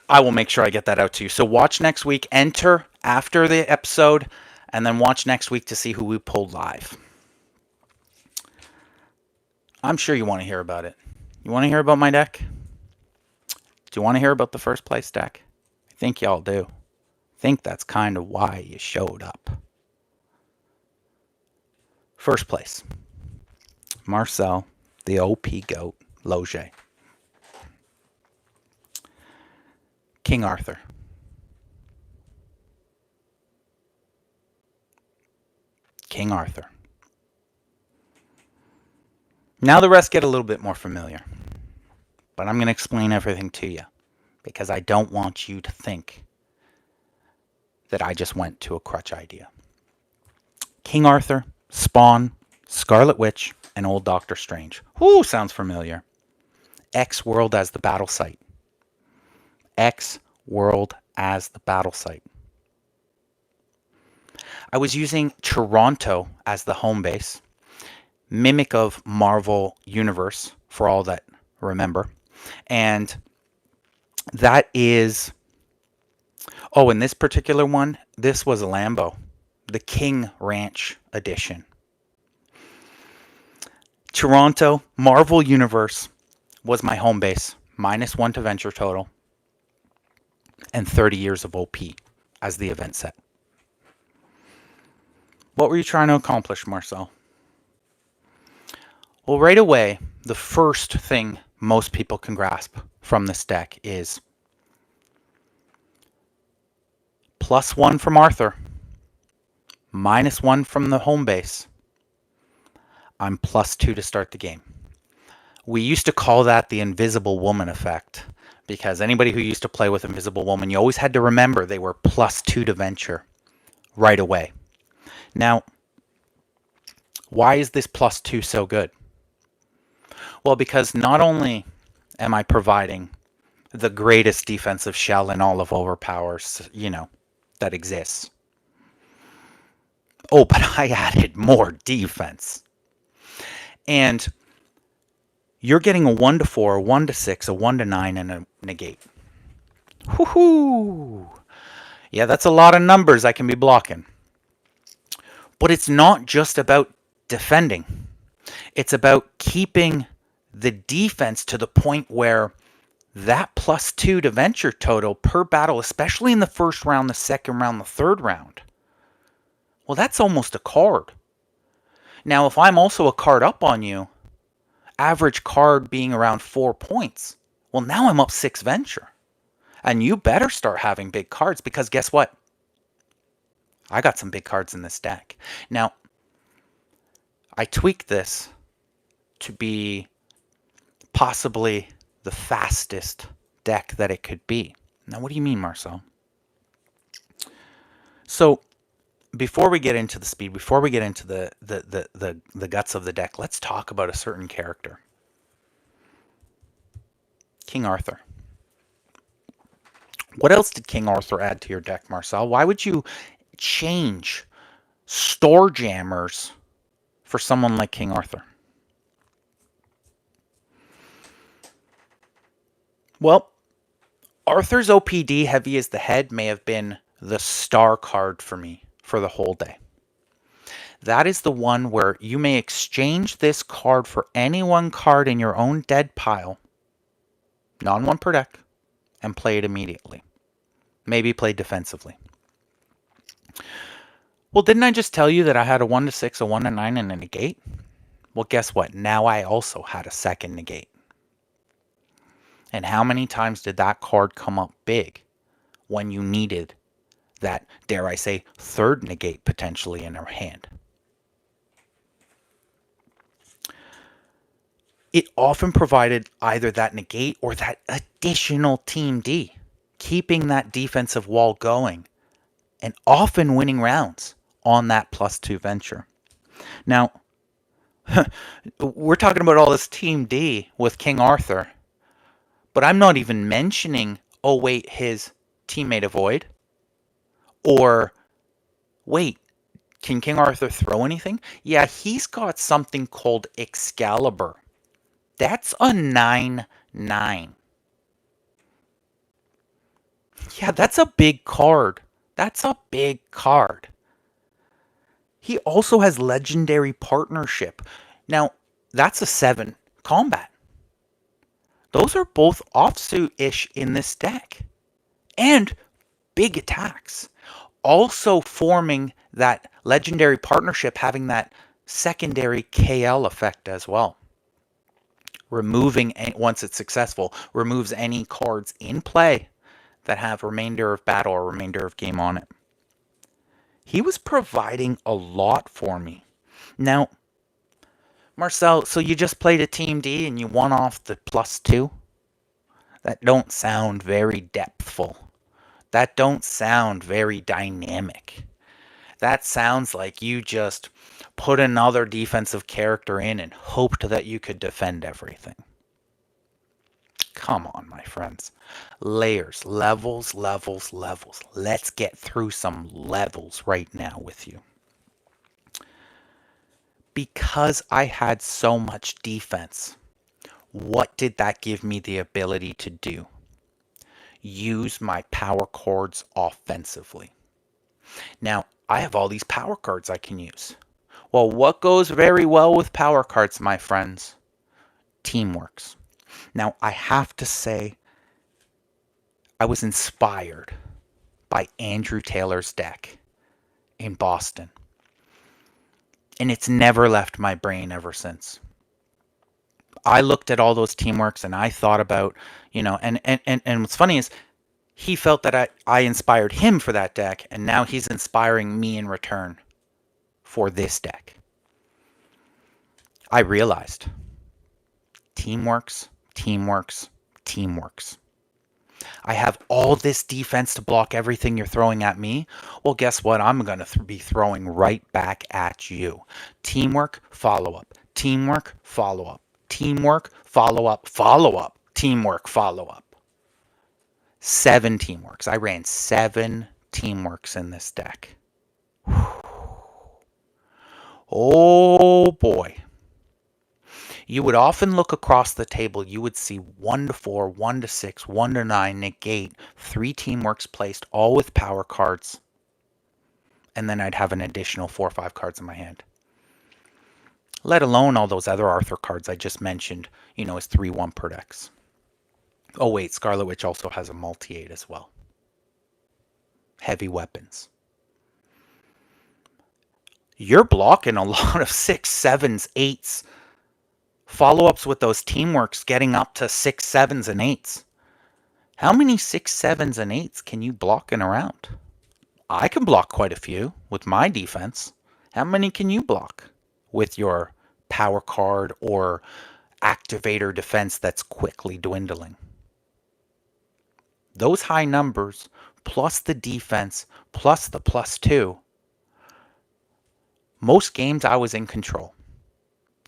I will make sure I get that out to you. So watch next week, enter after the episode, and then watch next week to see who we pulled live. I'm sure you want to hear about it. You want to hear about my deck? Do you want to hear about the first place deck? I think y'all do. I think that's kind of why you showed up. First place, Marcel, the OPGOAT, Loge. King Arthur. King Arthur. Now the rest get a little bit more familiar, but I'm going to explain everything to you because I don't want you to think that I just went to a crutch idea. King Arthur, Spawn, Scarlet Witch, and Old Doctor Strange. Whoo, sounds familiar. X World as the battle site. X World as the battle site. I was using Toronto as the home base, mimic of Marvel Universe for all that remember. And that is, oh, in this particular one, this was a Lambo, the King Ranch edition. Toronto, Marvel Universe was my home base, -1 to venture total, and 30 years of OP as the event set. What were you trying to accomplish, Marcel? Well, right away, the first thing most people can grasp from this deck is +1 from Arthur, -1 from the home base. I'm +2 to start the game. We used to call that the Invisible Woman effect, because anybody who used to play with Invisible Woman, you always had to remember they were +2 to venture right away. Now, why is this +2 so good? Well, because not only am I providing the greatest defensive shell in all of OverPowers, that exists. Oh, but I added more defense. And you're getting a 1 to 4, a 1 to 6, a 1 to 9, and a negate. Woohoo! Yeah, that's a lot of numbers I can be blocking. But it's not just about defending. It's about keeping the defense to the point where that +2 to venture total per battle, especially in the first round, the second round, the third round, well, that's almost a card. Now, if I'm also a card up on you, average card being around 4 points, well, now I'm up 6 venture. And you better start having big cards, because guess what? I got some big cards in this deck. Now, I tweaked this to be possibly the fastest deck that it could be. Now, what do you mean, Marcel? So, before we get into the speed, before we get into the guts of the deck, let's talk about a certain character. King Arthur. What else did King Arthur add to your deck, Marcel? Why would you change Store Jammers for someone like King Arthur? Well, Arthur's OPD, Heavy as the Head, may have been the star card for me for the whole day. That is the one where you may exchange this card for any one card in your own dead pile, non-1 per deck, and play it immediately. Maybe play defensively. Well, didn't I just tell you that I had a 1 to 6, a 1 to 9, and a negate? Well, guess what? Now I also had a second negate. And how many times did that card come up big when you needed that, dare I say, third negate potentially in her hand? It often provided either that negate or that additional Team D, keeping that defensive wall going and often winning rounds on that +2 venture. Now, we're talking about all this Team D with King Arthur, But I'm not even mentioning, oh, wait, his teammate avoid, or wait, can King Arthur throw anything? Yeah, he's got something called Excalibur. That's a 9/9. Yeah, that's a big card. That's a big card. He also has Legendary Partnership. Now, that's a 7 combat. Those are both offsuit-ish in this deck. And big attacks. Also forming that Legendary Partnership, having that secondary KL effect as well. Removing, once it's successful, removes any cards in play that have remainder of battle or remainder of game on it. He was providing a lot for me. Now, Marcel, so you just played a Team D and you won off the +2? That don't sound very depthful. That don't sound very dynamic. That sounds like you just put another defensive character in and hoped that you could defend everything. Come on, my friends. Layers, levels, levels, levels. Let's get through some levels right now with you. Because I had so much defense, what did that give me the ability to do? Use my power cards offensively. Now, I have all these power cards I can use. Well, what goes very well with power cards, my friends? Teamworks. Now, I have to say, I was inspired by Andrew Taylor's deck in Boston. And it's never left my brain ever since. I looked at all those teamworks and I thought about, and what's funny is he felt that I inspired him for that deck, and now he's inspiring me in return for this deck. I realized teamworks, teamworks, teamworks. I have all this defense to block everything you're throwing at me. Well, guess what? I'm going to be throwing right back at you. Teamwork, follow up. Teamwork, follow up. Teamwork, follow up, follow up. Teamwork, follow up. 7 teamworks. I ran 7 teamworks in this deck. Oh boy. You would often look across the table, you would see 1 to 4, 1 to 6, 1 to 9, negate, 3 teamworks placed, all with power cards. And then I'd have an additional 4 or 5 cards in my hand. Let alone all those other Arthur cards I just mentioned, as 3/1 per decks. Oh wait, Scarlet Witch also has a multi-8 as well. Heavy weapons. You're blocking a lot of 6s, 7s, 8s. Follow-ups with those teamworks getting up to 6s, 7s, and 8s. How many 6s, 7s, and 8s can you block in a round? I can block quite a few with my defense. How many can you block with your power card or activator defense that's quickly dwindling? Those high numbers, plus the defense, plus the +2, most games I was in control.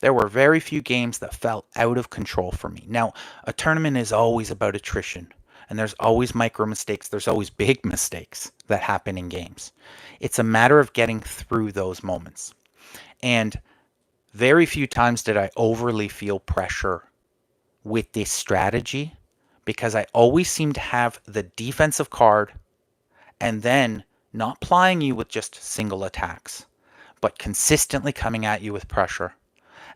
There were very few games that felt out of control for me. Now, a tournament is always about attrition, and there's always micro mistakes. There's always big mistakes that happen in games. It's a matter of getting through those moments. And very few times did I overly feel pressure with this strategy, because I always seem to have the defensive card and then not plying you with just single attacks, but consistently coming at you with pressure.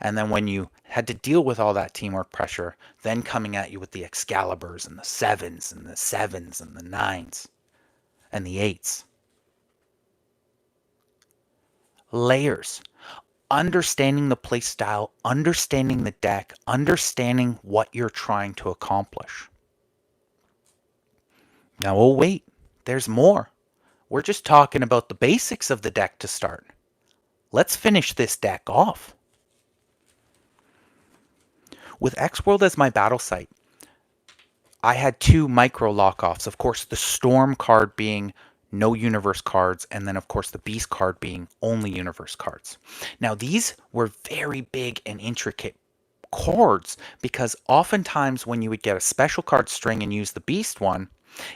And then when you had to deal with all that teamwork pressure, then coming at you with the Excaliburs and the 7s and the 7s and the 9s and the 8s. Layers. Understanding the play style, understanding the deck, understanding what you're trying to accomplish. Now, oh wait, there's more. We're just talking about the basics of the deck to start. Let's finish this deck off. With X-World as my battle site, I had 2 micro lock-offs. Of course, the Storm card being no universe cards, and then of course the Beast card being only universe cards. Now, these were very big and intricate cards, because oftentimes when you would get a special card string and use the beast one,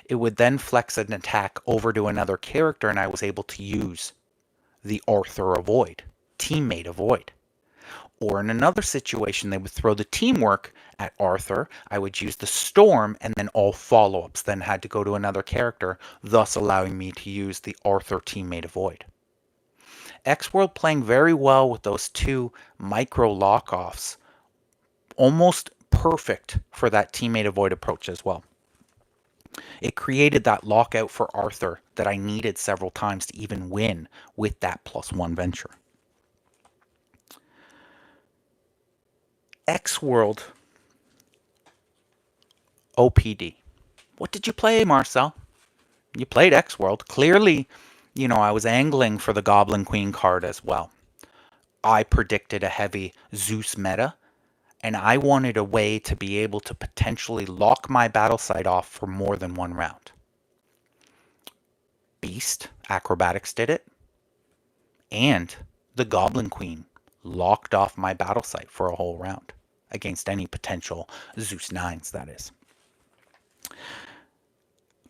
it would then flex an attack over to another character, and I was able to use the Arthur Avoid, teammate Avoid. Or in another situation, they would throw the teamwork at Arthur. I would use the Storm, and then all follow-ups then had to go to another character, thus allowing me to use the Arthur teammate Avoid. X-World playing very well with those two micro lock-offs. Almost perfect for that teammate Avoid approach as well. It created that lockout for Arthur that I needed several times to even win with that +1 venture. X-World OPD. What did you play, Marcel? You played X-World. Clearly, I was angling for the Goblin Queen card as well. I predicted a heavy Zeus meta, and I wanted a way to be able to potentially lock my battle site off for more than one round. Beast Acrobatics did it, and the Goblin Queen locked off my battle site for a whole round against any potential Zeus 9s, that is.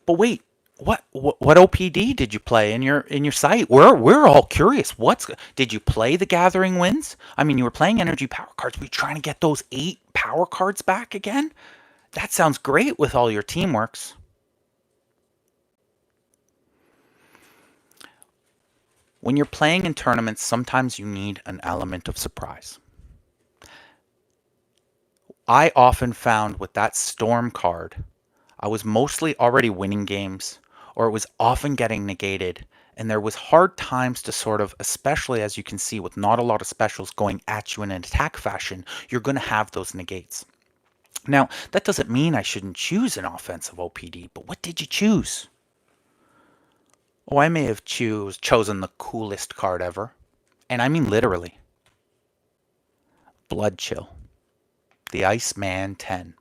But wait, what OPD did you play in your site? We're all curious. Did you play the Gathering Winds? I mean, you were playing energy power cards. Were you trying to get those 8 power cards back again? That sounds great with all your teamworks. When you're playing in tournaments, sometimes you need an element of surprise. I often found with that Storm card, I was mostly already winning games, or it was often getting negated, and there was hard times to sort of, especially as you can see with not a lot of specials going at you in an attack fashion, you're going to have those negates. Now, that doesn't mean I shouldn't choose an offensive OPD, but what did you choose? Oh, I may have chosen the coolest card ever. And I mean literally. Blood Chill. The Iceman 10.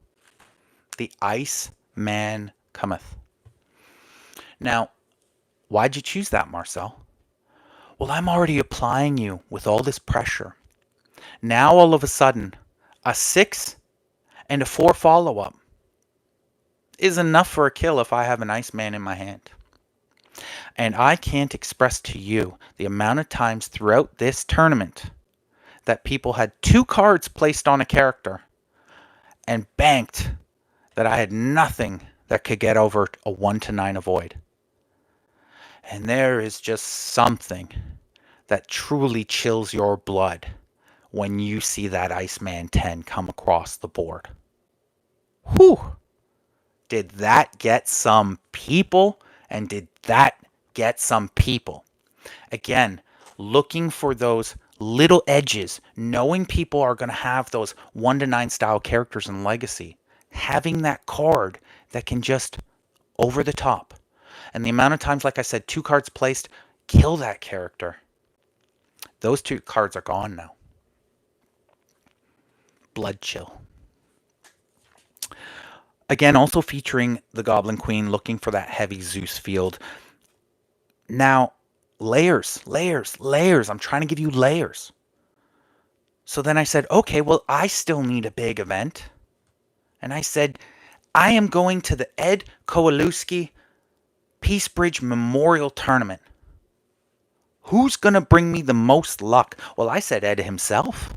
The Iceman cometh. Now, why'd you choose that, Marcel? Well, I'm already applying you with all this pressure. Now, all of a sudden, a 6 and a 4 follow-up is enough for a kill if I have an Iceman in my hand. And I can't express to you the amount of times throughout this tournament that people had 2 cards placed on a character and banked that I had nothing that could get over a 1 to 9 avoid. And there is just something that truly chills your blood when you see that Iceman 10 come across the board. Whew! Did that get some people? And did that get some people? Again, looking for those little edges, knowing people are going to have those 1 to 9 style characters in Legacy, having that card that can just over the top. And the amount of times, like I said, 2 cards placed, kill that character. Those 2 cards are gone now. Blood Chill. Again, also featuring the Goblin Queen, looking for that heavy Zeus field. Now, layers. I'm trying to give you layers. So then I said, okay, well, I still need a big event. And I said, I am going to the Ed Kowalewski Peacebridge Memorial Tournament. Who's going to bring me the most luck? Well, I said Ed himself.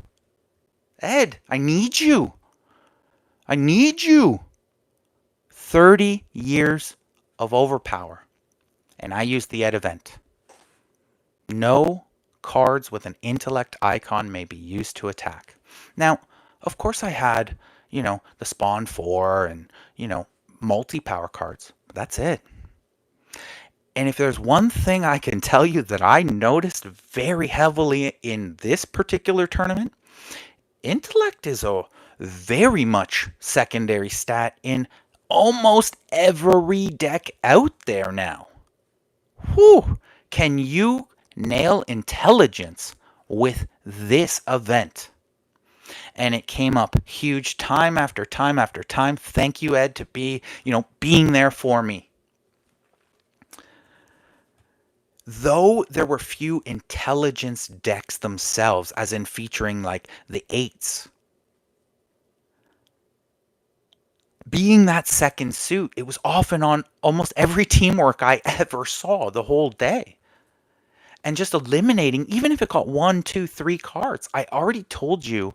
Ed, I need you. I need you. 30 years of OverPower. And I used the Ed event. No cards with an intellect icon may be used to attack. Now, of course I had, the Spawn 4 and, multi-power cards. But that's it. And if there's one thing I can tell you that I noticed very heavily in this particular tournament, intellect is a very much secondary stat in almost every deck out there now. Whew! Can you nail intelligence with this event? And it came up huge time after time after time. Thank you, Ed, to being there for me. Though there were few intelligence decks themselves, as in featuring like the 8s, being that second suit, it was often on almost every teamwork I ever saw the whole day. And just eliminating, even if it got one, two, three cards, I already told you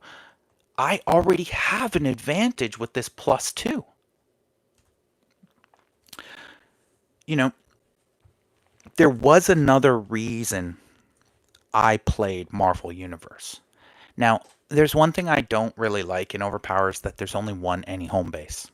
I already have an advantage with this +2. You know, there was another reason I played Marvel Universe. Now, there's one thing I don't really like in Overpower is that there's only one any home base.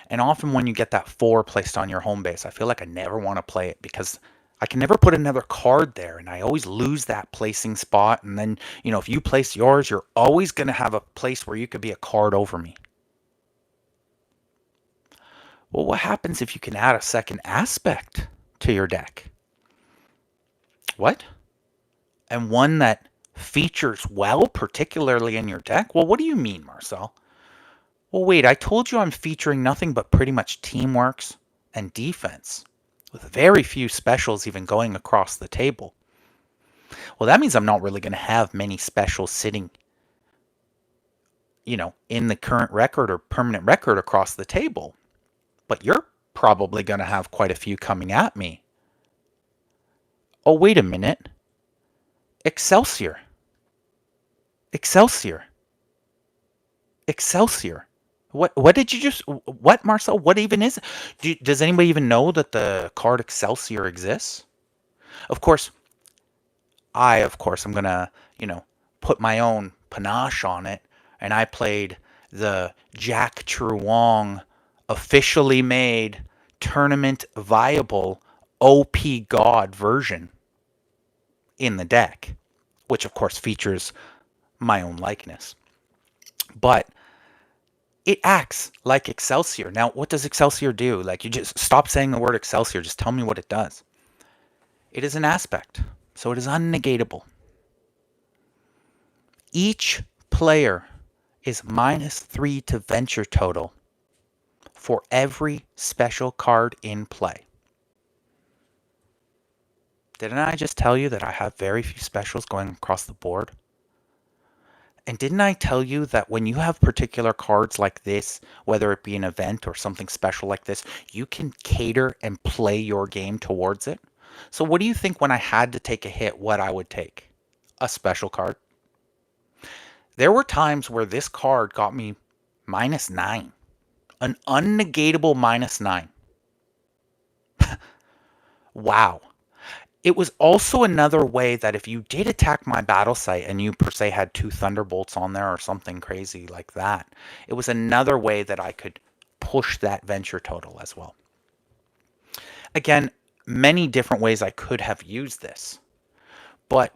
And often when you get that 4 placed on your home base, I feel like I never want to play it because I can never put another card there, and I always lose that placing spot. And then, if you place yours, you're always going to have a place where you could be a card over me. Well, what happens if you can add a second aspect to your deck? What? And one that features well, particularly in your deck? Well, what do you mean, Marcel? Well, wait, I told you I'm featuring nothing but pretty much teamworks and defense, with very few specials even going across the table. Well, that means I'm not really going to have many specials sitting, in the current record or permanent record across the table. But you're probably going to have quite a few coming at me. Oh, wait a minute. Excelsior. Excelsior. Excelsior. What did you just... What, Marcel? What even is it? Does anybody even know that the card Excelsior exists? Of course, I'm going to, put my own panache on it. And I played the Jack Truong officially made tournament viable OPGOAT version in the deck, which of course features my own likeness. But it acts like Excelsior. Now, what does Excelsior do? Like, you just stop saying the word Excelsior. Just tell me what it does. It is an aspect, so it is unnegatable. Each player is -3 to venture total for every special card in play. Didn't I just tell you that I have very few specials going across the board? And didn't I tell you that when you have particular cards like this, whether it be an event or something special like this, you can cater and play your game towards it? So what do you think when I had to take a hit, what I would take? A special card. There were times where this card got me -9. An unnegatable -9. Wow. It was also another way that if you did attack my battle site and you per se had 2 Thunderbolts on there or something crazy like that, it was another way that I could push that venture total as well. Again, many different ways I could have used this. But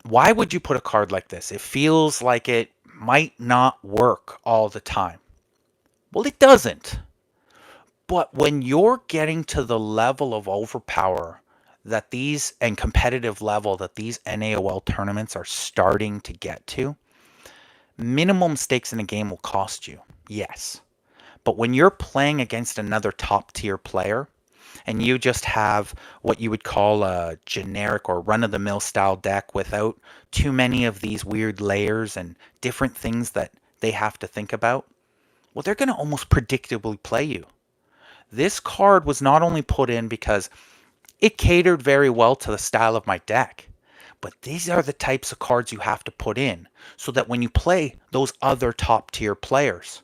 why would you put a card like this? It feels like it might not work all the time. Well, it doesn't. But when you're getting to the level of overpower that these and competitive level that these NAOL tournaments are starting to get to, minimum stakes in a game will cost you. Yes. But when you're playing against another top tier player and you just have what you would call a generic or run-of-the-mill style deck without too many of these weird layers and different things that they have to think about, well, they're going to almost predictably play you. This card was not only put in because it catered very well to the style of my deck, but these are the types of cards you have to put in so that when you play those other top tier players,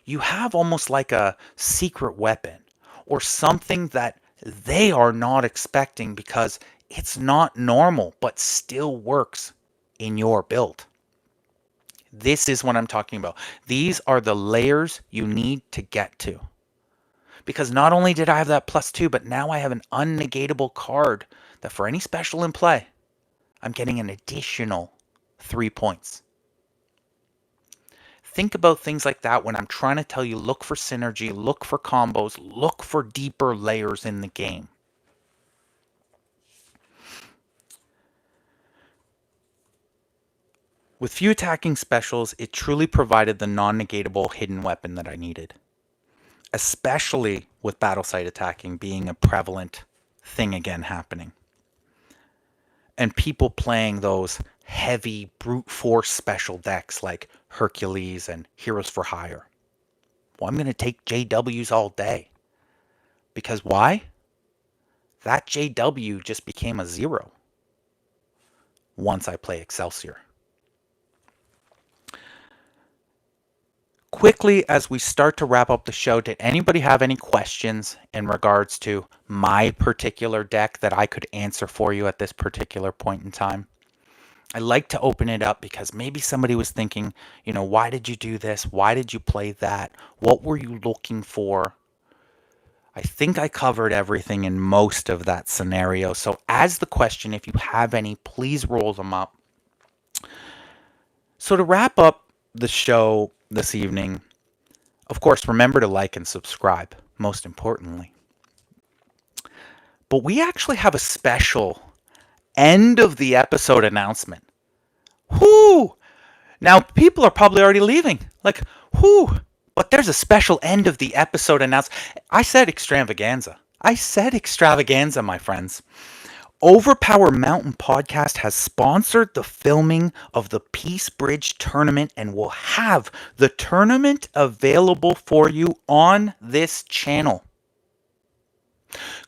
you have almost like a secret weapon or something that they are not expecting because it's not normal but still works in your build. This is what I'm talking about. These are the layers you need to get to. Because not only did I have that +2, but now I have an unnegatable card that for any special in play, I'm getting an additional 3 points. Think about things like that when I'm trying to tell you look for synergy, look for combos, look for deeper layers in the game. With few attacking specials, it truly provided the non-negatable hidden weapon that I needed. Especially with battle site attacking being a prevalent thing again happening. And people playing those heavy brute force special decks like Hercules and Heroes for Hire. Well, I'm going to take JWs all day. Because why? That JW just became a 0 once I play Excelsior. Quickly, as we start to wrap up the show, did anybody have any questions in regards to my particular deck that I could answer for you at this particular point in time? I like to open it up because maybe somebody was thinking, why did you do this? Why did you play that? What were you looking for? I think I covered everything in most of that scenario. So as the question, if you have any, please roll them up. So to wrap up the show this evening, of course, remember to like and subscribe, most importantly. But we actually have a special end of the episode announcement. Whoo! Now, people are probably already leaving. Like, whoo! But there's a special end of the episode announcement. I said extravaganza. My friends. OverPower Mountain Podcast has sponsored the filming of the Peacebridge Tournament and will have the tournament available for you on this channel.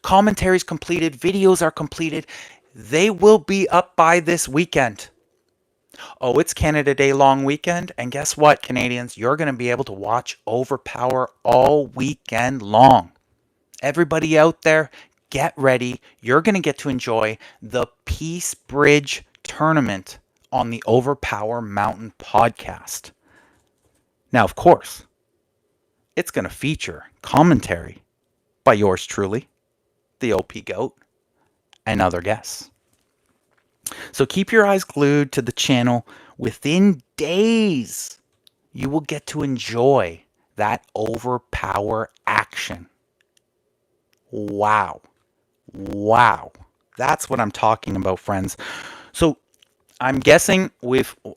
Commentaries completed, videos are completed. They will be up by this weekend. Oh, it's Canada Day long weekend, and guess what, Canadians? You're going to be able to watch OverPower all weekend long. Everybody out there, get ready. You're going to get to enjoy the Peacebridge Tournament on the OverPower Mountain Podcast. Now, of course, it's going to feature commentary by yours truly, the OPGOAT, and other guests. So keep your eyes glued to the channel. Within days, you will get to enjoy that OverPower action. Wow. That's what I'm talking about, friends. So I'm guessing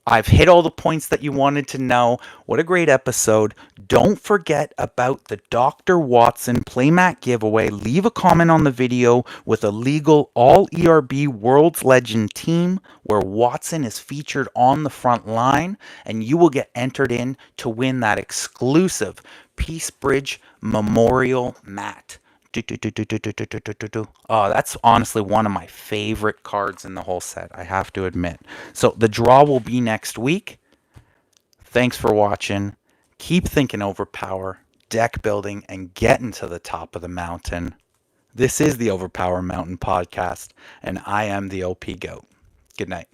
I've hit all the points that you wanted to know. What a great episode. Don't forget about the Dr. Watson playmat giveaway. Leave a comment on the video with a legal all ERB World's Legend team where Watson is featured on the front line, and you will get entered in to win that exclusive Peacebridge Memorial mat. Oh, that's honestly one of my favorite cards in the whole set, I have to admit. So the draw will be next week. Thanks for watching. Keep thinking OverPower, deck building, and getting to the top of the mountain. This is the OverPower Mountain Podcast, and I am the OP Goat. Good night.